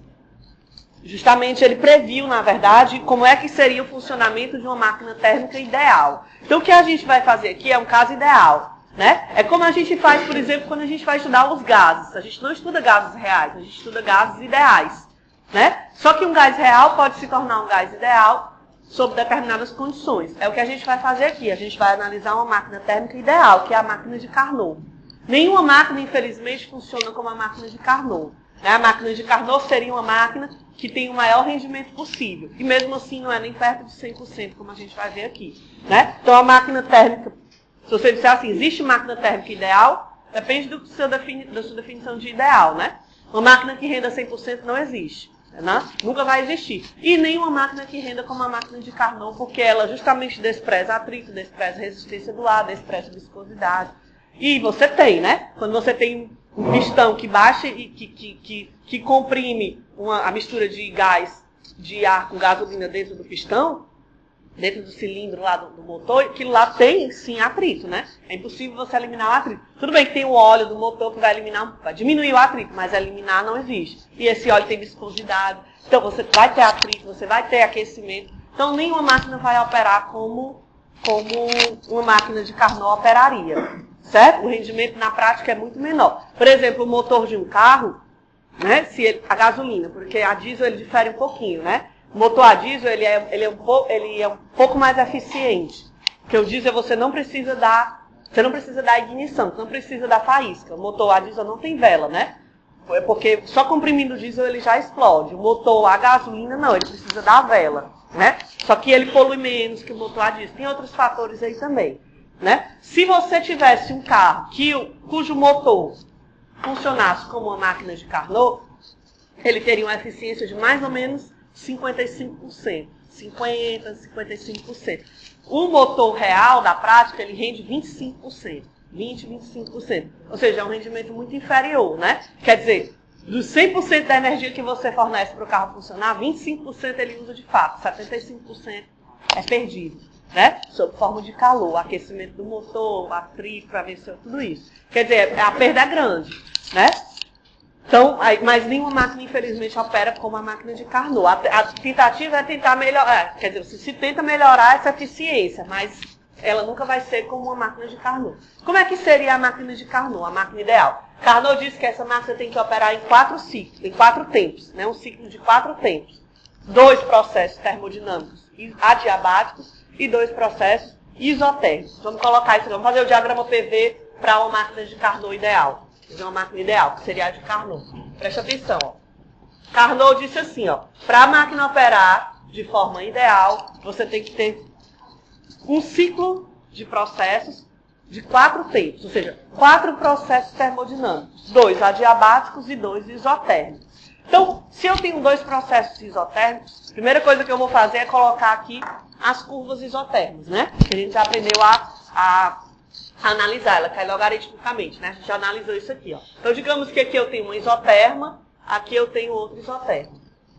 justamente ele previu, na verdade, como é que seria o funcionamento de uma máquina térmica ideal. Então, o que a gente vai fazer aqui é um caso ideal. Né? É como a gente faz, por exemplo, quando a gente vai estudar os gases. A gente não estuda gases reais, a gente estuda gases ideais. Né? Só que um gás real pode se tornar um gás ideal sob determinadas condições. É o que a gente vai fazer aqui. A gente vai analisar uma máquina térmica ideal, que é a máquina de Carnot. Nenhuma máquina, infelizmente, funciona como a máquina de Carnot. A máquina de Carnot seria uma máquina que tem o maior rendimento possível. E mesmo assim não é nem perto de 100%, como a gente vai ver aqui. Né? Então a máquina térmica, se você disser assim, existe máquina térmica ideal? Depende da sua definição de ideal. Né? Uma máquina que renda 100% não existe. Né? Nunca vai existir. E nenhuma máquina que renda como a máquina de Carnot, porque ela justamente despreza atrito, despreza resistência do ar, despreza viscosidade. E você tem, né? Quando você tem um pistão que baixa e que comprime a mistura de gás, de ar com gasolina dentro do pistão, dentro do cilindro lá do motor, aquilo lá tem sim atrito, né? É impossível você eliminar o atrito. Tudo bem que tem o óleo do motor que vai diminuir o atrito, mas eliminar não existe. E esse óleo tem viscosidade, então você vai ter atrito, você vai ter aquecimento. Então nenhuma máquina vai operar como uma máquina de Carnot operaria. Certo? O rendimento na prática é muito menor. Por exemplo, o motor de um carro, né, a gasolina, porque a diesel ele difere um pouquinho, né? O motor a diesel ele é um pouco mais eficiente. Porque o diesel você não precisa dar ignição, você não precisa dar faísca. O motor a diesel não tem vela, né? Porque só comprimindo o diesel ele já explode. O motor a gasolina não, ele precisa dar vela, né? Só que ele polui menos que o motor a diesel. Tem outros fatores aí também. Né? Se você tivesse um carro cujo motor funcionasse como uma máquina de Carnot, ele teria uma eficiência de mais ou menos 55%. 50%, 55%. O motor real da prática, ele rende 25%. 25%. Ou seja, é um rendimento muito inferior, né? Quer dizer, dos 100% da energia que você fornece para o carro funcionar, 25% ele usa de fato, 75% é perdido. Né? Sob forma de calor, aquecimento do motor, atrito para vencer tudo isso. Quer dizer, a perda é grande, né? Então, mas nenhuma máquina, infelizmente, opera como a máquina de Carnot. A tentativa é tentar melhorar, quer dizer, se tenta melhorar essa eficiência, mas ela nunca vai ser como uma máquina de Carnot. Como é que seria a máquina de Carnot, a máquina ideal? Carnot diz que essa máquina tem que operar em 4 ciclos, em 4 tempos, né? Um ciclo de 4 tempos. 2 processos termodinâmicos adiabáticos e 2 processos isotérmicos. Vamos colocar isso, vamos fazer o diagrama PV para uma máquina de Carnot ideal. Uma máquina ideal, que seria a de Carnot. Presta atenção, ó. Carnot disse assim, ó, para a máquina operar de forma ideal, você tem que ter um ciclo de processos de 4 tempos, ou seja, 4 processos termodinâmicos, 2 adiabáticos e 2 isotérmicos. Então, se eu tenho 2 processos isotérmicos, a primeira coisa que eu vou fazer é colocar aqui as curvas isotérmicas, né? Que a gente já aprendeu a analisar, ela cai logaritmicamente, né? A gente já analisou isso aqui, ó. Então, digamos que aqui eu tenho uma isoterma, aqui eu tenho outra isoterma,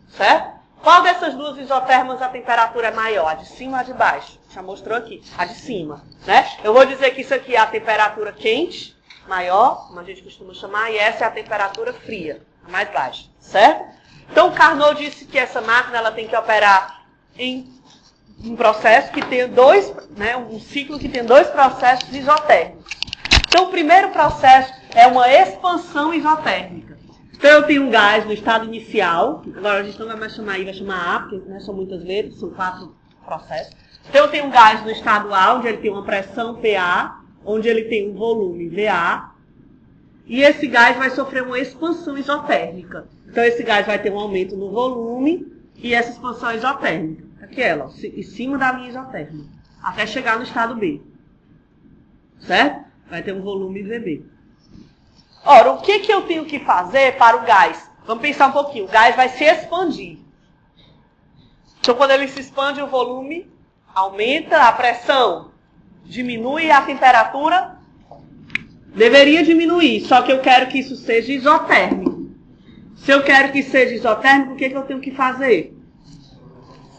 certo? Qual dessas duas isotermas a temperatura é maior? A de cima ou a de baixo? Já mostrou aqui, a de cima, né? Eu vou dizer que isso aqui é a temperatura quente, maior, como a gente costuma chamar, e essa é a temperatura fria, a mais baixa, certo? Então, Carnot disse que essa máquina ela tem que operar em um processo que tem um ciclo que tem 2 processos isotérmicos. Então, o primeiro processo é uma expansão isotérmica. Então, eu tenho um gás no estado inicial, agora a gente não vai mais chamar I, vai chamar A, porque né, são muitas letras, são 4 processos. Então, eu tenho um gás no estado A, onde ele tem uma pressão PA, onde ele tem um volume VA, e esse gás vai sofrer uma expansão isotérmica. Então, esse gás vai ter um aumento no volume e essa expansão isotérmica. Aqui ela, em cima da linha isotérmica, até chegar no estado B. Certo? Vai ter um volume VB. Ora, o que eu tenho que fazer para o gás? Vamos pensar um pouquinho. O gás vai se expandir. Então, quando ele se expande, o volume aumenta, a pressão diminui e a temperatura deveria diminuir. Só que eu quero que isso seja isotérmico. Se eu quero que seja isotérmico, o que eu tenho que fazer?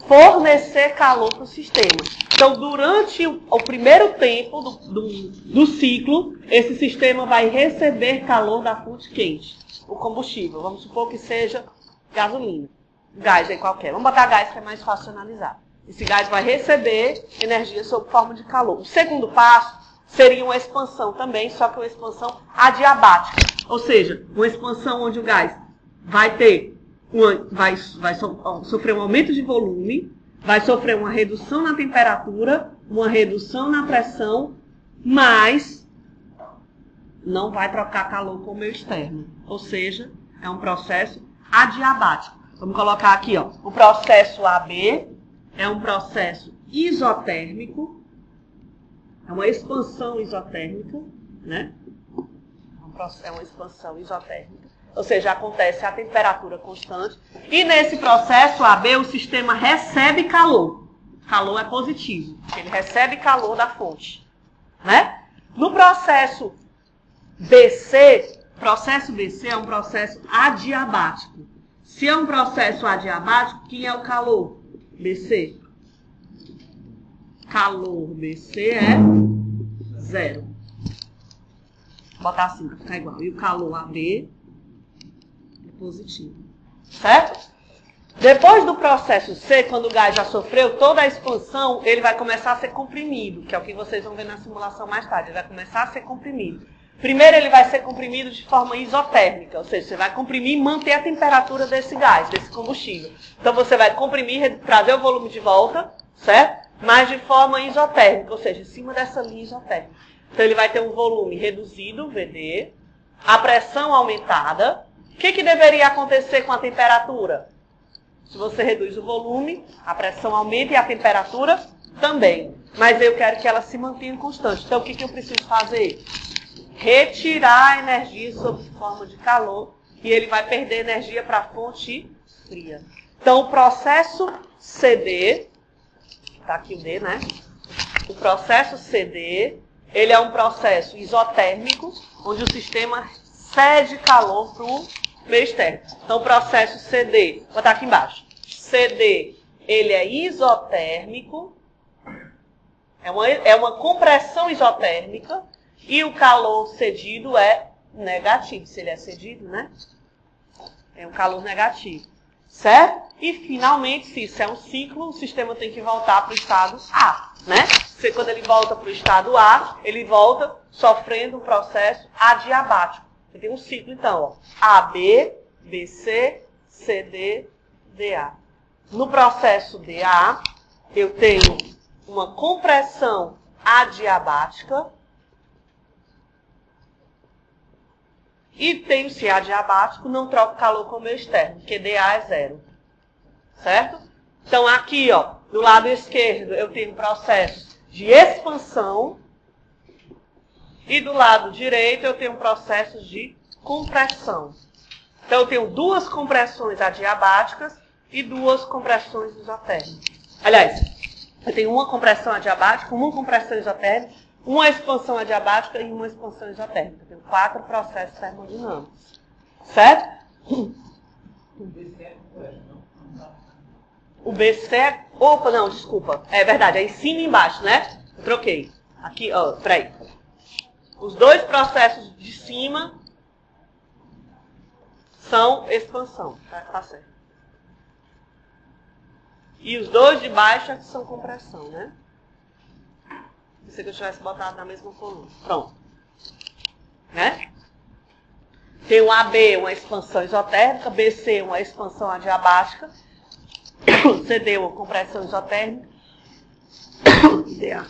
Fornecer calor para o sistema. Então, durante o primeiro tempo do ciclo, esse sistema vai receber calor da fonte quente, o combustível. Vamos supor que seja gasolina, gás aí qualquer. Vamos botar gás que é mais fácil de analisar. Esse gás vai receber energia sob forma de calor. O segundo passo seria uma expansão também, só que uma expansão adiabática. Ou seja, uma expansão onde o gás vai ter vai sofrer um aumento de volume, vai sofrer uma redução na temperatura, uma redução na pressão, mas não vai trocar calor com o meio externo. Ou seja, é um processo adiabático. Vamos colocar aqui, ó. O processo AB é um processo isotérmico. É uma expansão isotérmica, né? É uma expansão isotérmica. Ou seja, acontece a temperatura constante. E nesse processo AB, o sistema recebe calor. Calor é positivo. Ele recebe calor da fonte, né? No processo BC é um processo adiabático. Se é um processo adiabático, quem é o calor? BC. Calor BC é 0. Vou botar assim para ficar igual. E o calor AB é positivo. Certo? Depois do processo C, quando o gás já sofreu toda a expansão, ele vai começar a ser comprimido, que é o que vocês vão ver na simulação mais tarde. Ele vai começar a ser comprimido. Primeiro ele vai ser comprimido de forma isotérmica, ou seja, você vai comprimir e manter a temperatura desse gás, desse combustível. Então você vai comprimir, trazer o volume de volta, certo? Mas de forma isotérmica, ou seja, em cima dessa linha isotérmica. Então ele vai ter um volume reduzido, VD, a pressão aumentada. O que deveria acontecer com a temperatura? Se você reduz o volume, a pressão aumenta e a temperatura também. Mas eu quero que ela se mantenha constante. Então o que eu preciso fazer? Retirar a energia sob forma de calor e ele vai perder energia para a fonte fria. Então, o processo CD, está aqui o D, né? O processo CD, ele é um processo isotérmico, onde o sistema cede calor para o meio externo. Então, o processo CD, vou botar aqui embaixo. CD, ele é isotérmico, é uma compressão isotérmica, e o calor cedido é negativo. Se ele é cedido, né? É um calor negativo. Certo? E, finalmente, se isso é um ciclo, o sistema tem que voltar para o estado A, né? Quando ele volta para o estado A, ele volta sofrendo um processo adiabático. Você tem um ciclo, então, ó. AB, BC, CD, DA. No processo DA, eu tenho uma compressão adiabática, e tenho se adiabático, não troco calor com o meio externo, porque DA é 0. Certo? Então, aqui, ó, do lado esquerdo, eu tenho processo de expansão. E do lado direito, eu tenho processos de compressão. Então, eu tenho duas compressões adiabáticas e duas compressões isotérmicas. Aliás, eu tenho uma compressão adiabática, uma compressão isotérmica, uma expansão adiabática e uma expansão isotérmica. Eu tenho 4 processos termodinâmicos. Certo? O BC é... Opa, não, desculpa. É verdade, é em cima e embaixo, né? Eu troquei. Aqui, ó, peraí. Os dois processos de cima são expansão. Tá certo. E os dois de baixo é que são compressão, né? Se eu tivesse botado na mesma coluna. Pronto. Né? Tem o AB, uma expansão isotérmica, BC, uma expansão adiabática, CD, uma compressão isotérmica, IDA,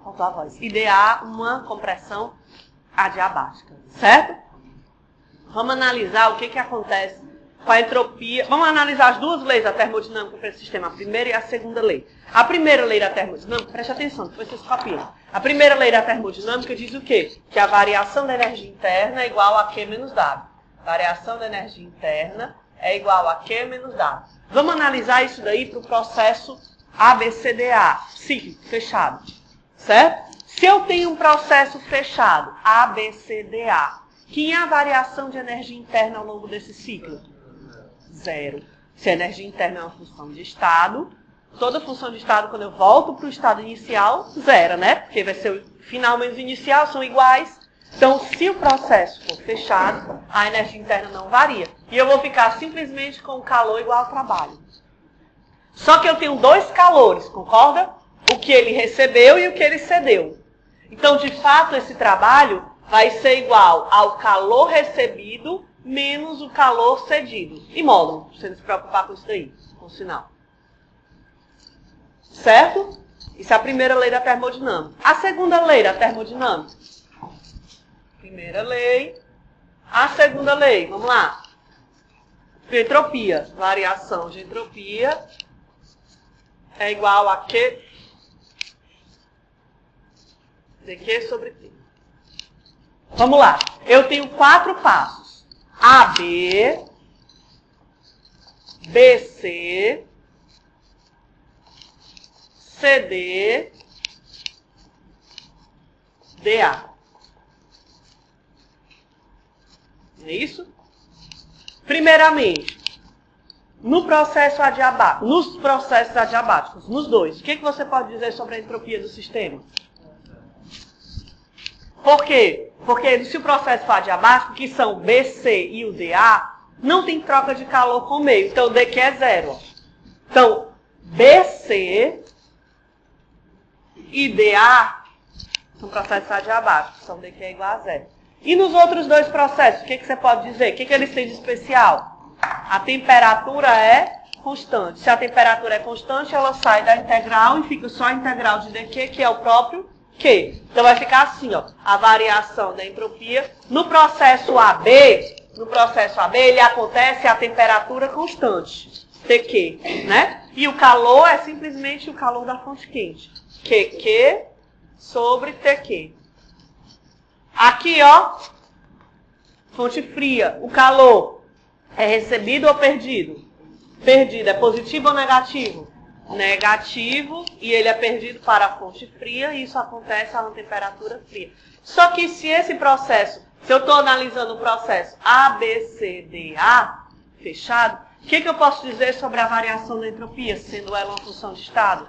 faltou a voz, IDA, uma compressão adiabática. Certo? Vamos analisar o que acontece com a entropia. Vamos analisar as duas leis da termodinâmica para esse sistema, a primeira e a segunda lei. A primeira lei da termodinâmica, preste atenção, depois vocês copiam. A primeira lei da termodinâmica diz o quê? Que a variação da energia interna é igual a Q menos W. Variação da energia interna é igual a Q menos W. Vamos analisar isso daí para o processo ABCDA, cíclico, fechado. Certo? Se eu tenho um processo fechado, ABCDA, quem é a variação de energia interna ao longo desse ciclo? 0. Se a energia interna é uma função de estado, toda função de estado, quando eu volto para o estado inicial, 0, né? Porque vai ser o final menos o inicial, são iguais. Então, se o processo for fechado, a energia interna não varia. E eu vou ficar simplesmente com o calor igual ao trabalho. Só que eu tenho dois calores, concorda? O que ele recebeu e o que ele cedeu. Então, de fato, esse trabalho vai ser igual ao calor recebido menos o calor cedido. E módulo, pra você não se preocupar com isso daí, com o sinal. Certo? Isso é a primeira lei da termodinâmica. A segunda lei da termodinâmica. Primeira lei. A segunda lei, vamos lá. Entropia. Variação de entropia é igual a Q dQ sobre T. Vamos lá. Eu tenho 4 passos. AB, BC, CD, DA. É isso? Primeiramente, nos processos adiabáticos, nos dois, o que você pode dizer sobre a entropia do sistema? Por quê? Porque se o processo for adiabático, que são BC e o DA, não tem troca de calor com o meio. Então, o dQ é 0. Então, BC e DA são processos adiabáticos. Então, dQ é igual a 0. E nos outros dois processos, o que você pode dizer? O que eles têm de especial? A temperatura é constante. Se a temperatura é constante, ela sai da integral e fica só a integral de dQ, que é o próprio Q. Então, vai ficar assim, ó, a variação da entropia. No processo AB, ele acontece a temperatura constante, TQ, né? E o calor é simplesmente o calor da fonte quente. QQ sobre TQ. Aqui, ó, fonte fria, o calor é recebido ou perdido? Perdido. É positivo ou negativo? Negativo, e ele é perdido para a fonte fria, e isso acontece a uma temperatura fria. Só que se esse processo, se eu estou analisando o processo ABCDA, fechado, o que eu posso dizer sobre a variação da entropia, sendo ela uma função de estado?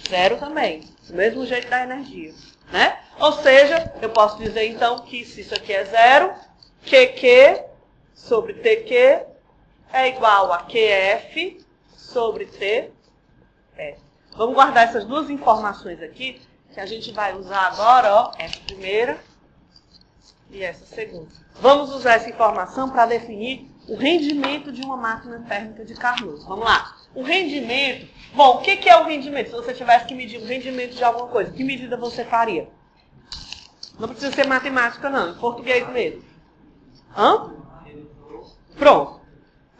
0 também, do mesmo jeito da energia, né? Ou seja, eu posso dizer então que se isso aqui é 0, QQ sobre TQ é igual a QF sobre T. Vamos guardar essas duas informações aqui, que a gente vai usar agora, ó, essa primeira e essa segunda. Vamos usar essa informação para definir o rendimento de uma máquina térmica de Carnot. Vamos lá. O rendimento, bom, o que é o rendimento? Se você tivesse que medir o rendimento de alguma coisa, que medida você faria? Não precisa ser matemática, não, em português mesmo. Hã? Pronto.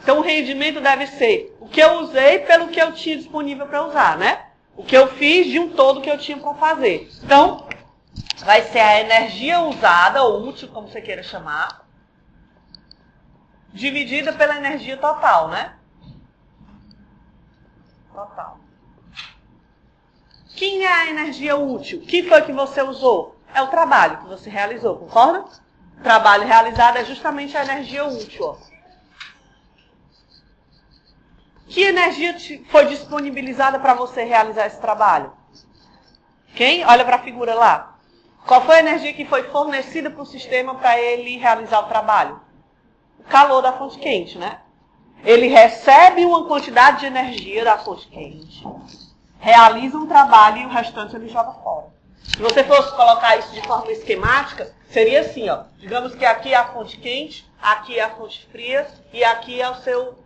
Então, o rendimento deve ser o que eu usei pelo que eu tinha disponível para usar, né? O que eu fiz de um todo que eu tinha para fazer. Então, vai ser a energia usada, ou útil, como você queira chamar, dividida pela energia total, né? Total. Quem é a energia útil? O que foi que você usou? É o trabalho que você realizou, concorda? O trabalho realizado é justamente a energia útil, ó. Que energia foi disponibilizada para você realizar esse trabalho? Quem? Olha para a figura lá. Qual foi a energia que foi fornecida para o sistema para ele realizar o trabalho? O calor da fonte quente, né? Ele recebe uma quantidade de energia da fonte quente, realiza um trabalho e o restante ele joga fora. Se você fosse colocar isso de forma esquemática, seria assim, ó. Digamos que aqui é a fonte quente, aqui é a fonte fria e aqui é o seu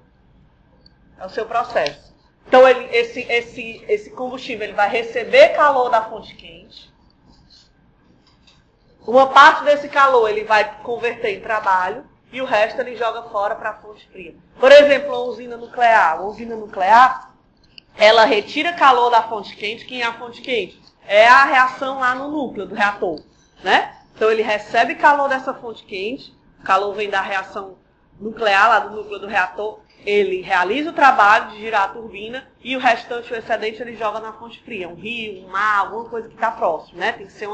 processo. Então, esse combustível ele vai receber calor da fonte quente. Uma parte desse calor ele vai converter em trabalho e o resto ele joga fora para a fonte fria. Por exemplo, uma usina nuclear. Uma usina nuclear, ela retira calor da fonte quente. Quem é a fonte quente? É a reação lá no núcleo do reator, né? Então, ele recebe calor dessa fonte quente. O calor vem da reação nuclear lá do núcleo do reator. Ele realiza o trabalho de girar a turbina e o restante, o excedente, ele joga na fonte fria. Um rio, um mar, alguma coisa que está próximo, né? Tem que ser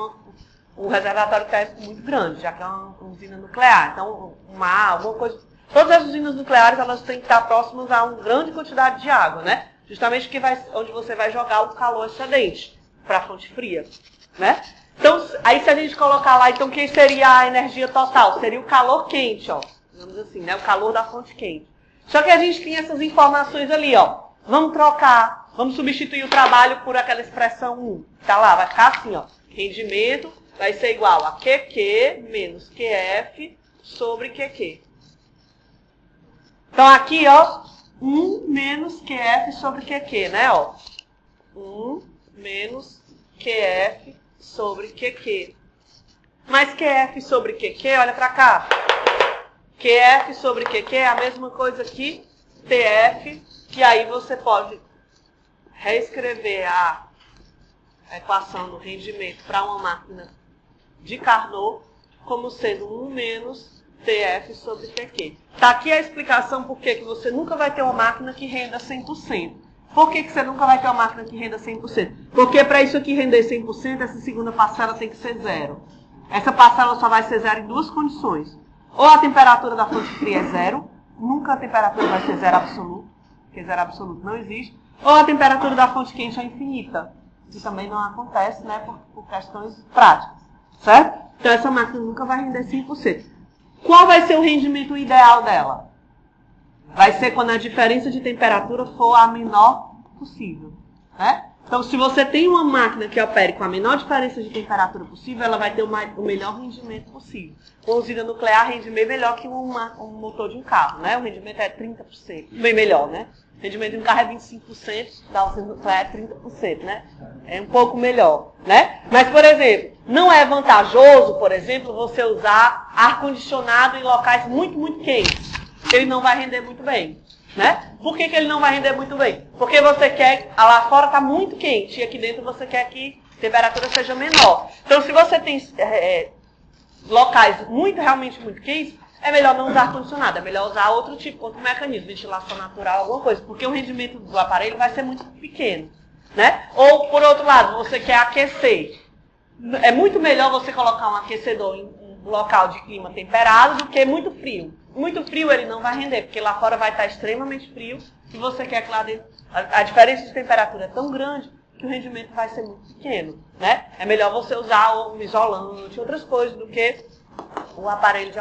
um reservatório térmico muito grande, já que é uma usina nuclear. Então, um mar, alguma coisa... Todas as usinas nucleares, elas têm que estar próximas a uma grande quantidade de água, né? Justamente onde você vai jogar o calor excedente para a fonte fria, né? Então, aí se a gente colocar lá, então, quem seria a energia total? Seria o calor quente, ó. Digamos assim, né? O calor da fonte quente. Só que a gente tem essas informações ali, ó. Vamos trocar, vamos substituir o trabalho por aquela expressão 1. Tá lá, vai ficar assim, ó. Rendimento vai ser igual a QQ menos QF sobre QQ. Então aqui, ó, 1 menos QF sobre QQ, né, ó. 1 menos QF sobre QQ. Mas QF sobre QQ, olha para cá. QF sobre QQ é a mesma coisa que TF, que aí você pode reescrever a equação do rendimento para uma máquina de Carnot como sendo 1 menos TF sobre QQ. Está aqui a explicação por que você nunca vai ter uma máquina que renda 100%. Por que você nunca vai ter uma máquina que renda 100%? Porque para isso aqui render 100%, essa segunda parcela tem que ser zero. Essa parcela só vai ser zero em duas condições. Ou a temperatura da fonte fria é zero, nunca a temperatura vai ser zero absoluto, porque zero absoluto não existe. Ou a temperatura da fonte quente é infinita, que também não acontece, né, por questões práticas, certo? Então essa máquina nunca vai render 100%. Qual vai ser o rendimento ideal dela? Vai ser quando a diferença de temperatura for a menor possível, né? Então, se você tem uma máquina que opere com a menor diferença de temperatura possível, ela vai ter o melhor rendimento possível. Uma usina nuclear rende bem melhor que um motor de um carro, né? O rendimento é 30%, bem melhor, né? O rendimento de um carro é 25%, da usina nuclear é 30%, né? É um pouco melhor, né? Mas, por exemplo, não é vantajoso, por exemplo, você usar ar-condicionado em locais muito, muito quentes. Ele não vai render muito bem, né? Por que ele não vai render muito bem? Porque você quer, lá fora está muito quente e aqui dentro você quer que a temperatura seja menor. Então, se você tem locais realmente muito quentes, é melhor não usar ar-condicionado, é melhor usar outro tipo, outro mecanismo, ventilação natural, alguma coisa, porque o rendimento do aparelho vai ser muito pequeno, né? Ou, por outro lado, você quer aquecer. É muito melhor você colocar um aquecedor em um local de clima temperado do que muito frio. Muito frio ele não vai render, porque lá fora vai estar extremamente frio e você quer que lá dentro a diferença de temperatura é tão grande que o rendimento vai ser muito pequeno, né? É melhor você usar um isolante, outras coisas, do que o aparelho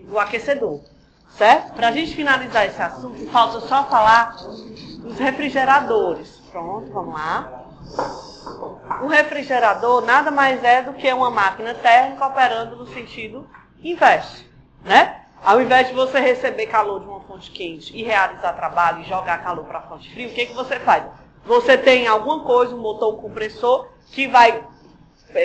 o aquecedor, certo? Para a gente finalizar esse assunto, falta só falar dos refrigeradores. Pronto, vamos lá. O refrigerador nada mais é do que uma máquina térmica operando no sentido inverso, né? Ao invés de você receber calor de uma fonte quente e realizar trabalho e jogar calor para a fonte fria, o que você faz? Você tem alguma coisa, um motor, um compressor, que vai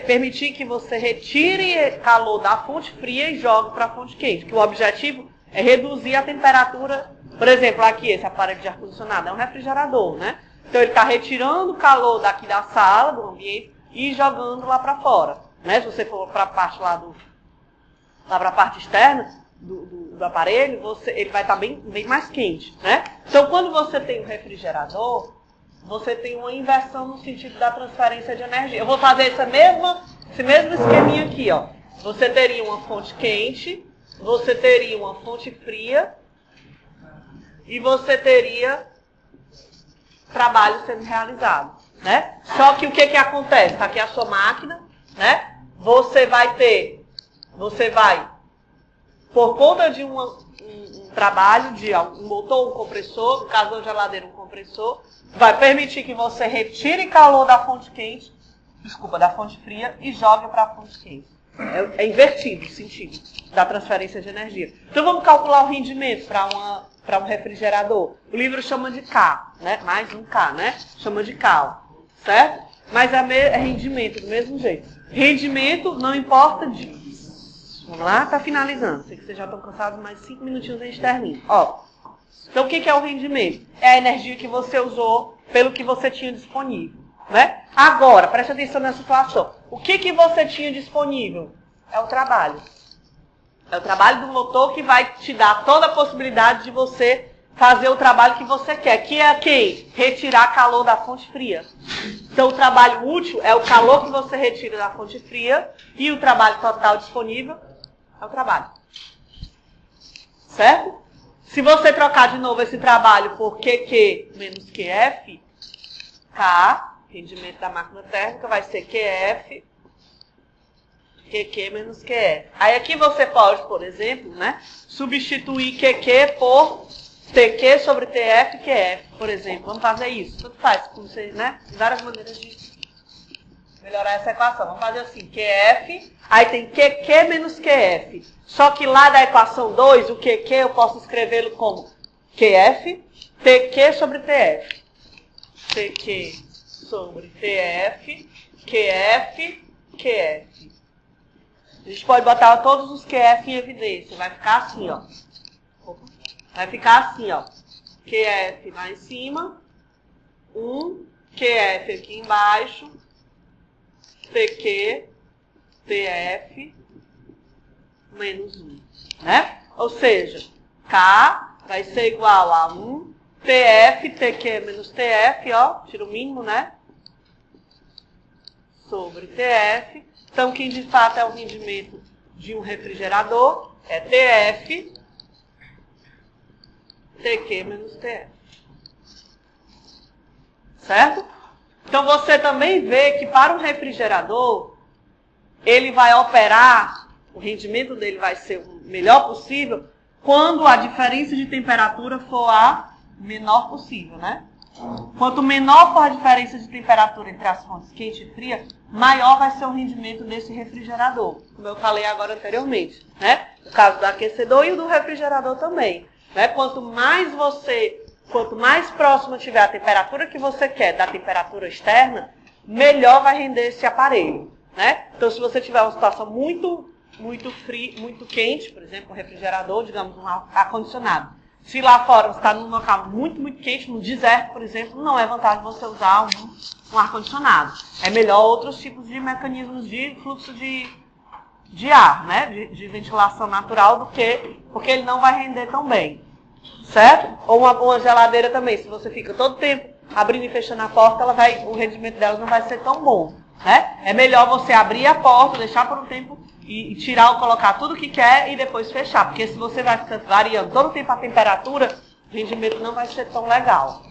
permitir que você retire calor da fonte fria e jogue para a fonte quente. Que o objetivo é reduzir a temperatura. Por exemplo, aqui esse aparelho de ar-condicionado é um refrigerador, né? Então ele está retirando o calor daqui da sala, do ambiente, e jogando lá para fora, né? Se você for para a parte lá para a parte externa do aparelho, ele vai estar bem mais quente, né? Então, quando você tem um refrigerador, você tem uma inversão no sentido da transferência de energia. Eu vou fazer esse mesmo esqueminha aqui, ó. Você teria uma fonte quente, você teria uma fonte fria e você teria trabalho sendo realizado, né? Só que o que acontece? Está aqui a sua máquina, né? Você vai, por conta de um trabalho de um motor, um compressor, no caso da geladeira, um compressor, vai permitir que você retire calor da fonte quente, da fonte fria, e jogue para a fonte quente. É invertido o sentido da transferência de energia. Então vamos calcular o rendimento para um refrigerador. O livro chama de K, né? Mais um K, né? Chama de K, certo? Mas é rendimento do mesmo jeito. Rendimento não importa de... Vamos lá, tá finalizando. Sei que vocês já estão cansados, mais 5 minutinhos a gente termina. Ó, então o que é o rendimento? É a energia que você usou pelo que você tinha disponível, né? Agora, preste atenção nessa situação. O que você tinha disponível? É o trabalho. É o trabalho do motor que vai te dar toda a possibilidade de você fazer o trabalho que você quer. Que é quem? Retirar calor da fonte fria. Então, o trabalho útil é o calor que você retira da fonte fria e o trabalho total disponível é o trabalho. Certo? Se você trocar de novo esse trabalho por QQ menos QF, K, rendimento da máquina térmica, vai ser QF, QQ menos QF. Aí aqui você pode, por exemplo, né, substituir QQ por TQ sobre TF, QF, por exemplo. Vamos fazer isso. Tudo faz, como você, né? Várias maneiras de melhorar essa equação. Vamos fazer assim, QF, aí tem QQ menos QF. Só que lá da equação 2, o QQ eu posso escrevê-lo como QF, TQ sobre TF. TQ sobre TF, QF, QF. A gente pode botar todos os QF em evidência. Vai ficar assim, ó. Vai ficar assim, ó. QF lá em cima. 1, QF aqui embaixo. TQ, TF, menos 1. Né? Ou seja, K vai ser igual a 1, TF, TQ menos TF, ó. Tira o mínimo, né? Sobre TF. Então, quem de fato é o rendimento de um refrigerador é TF, TQ menos TF. Certo? Então, você também vê que para um refrigerador, ele vai operar, o rendimento dele vai ser o melhor possível quando a diferença de temperatura for a menor possível, né? Quanto menor for a diferença de temperatura entre as fontes quente e fria, maior vai ser o rendimento desse refrigerador, como eu falei agora anteriormente, né? No caso do aquecedor e do refrigerador também, né? Quanto mais próximo tiver a temperatura que você quer da temperatura externa, melhor vai render esse aparelho, né? Então, se você tiver uma situação muito fria, muito quente, por exemplo, um refrigerador, digamos, um ar-condicionado, se lá fora você está num local muito quente, no deserto, por exemplo, não é vantagem você usar um ar-condicionado. É melhor outros tipos de mecanismos de fluxo de ar, né? De ventilação natural porque ele não vai render tão bem. Certo? Ou uma geladeira também, se você fica todo tempo abrindo e fechando a porta, o rendimento dela não vai ser tão bom. Né? É melhor você abrir a porta, deixar por um tempo e tirar ou colocar tudo que quer e depois fechar. Porque se você vai ficar variando todo o tempo a temperatura, o rendimento não vai ser tão legal.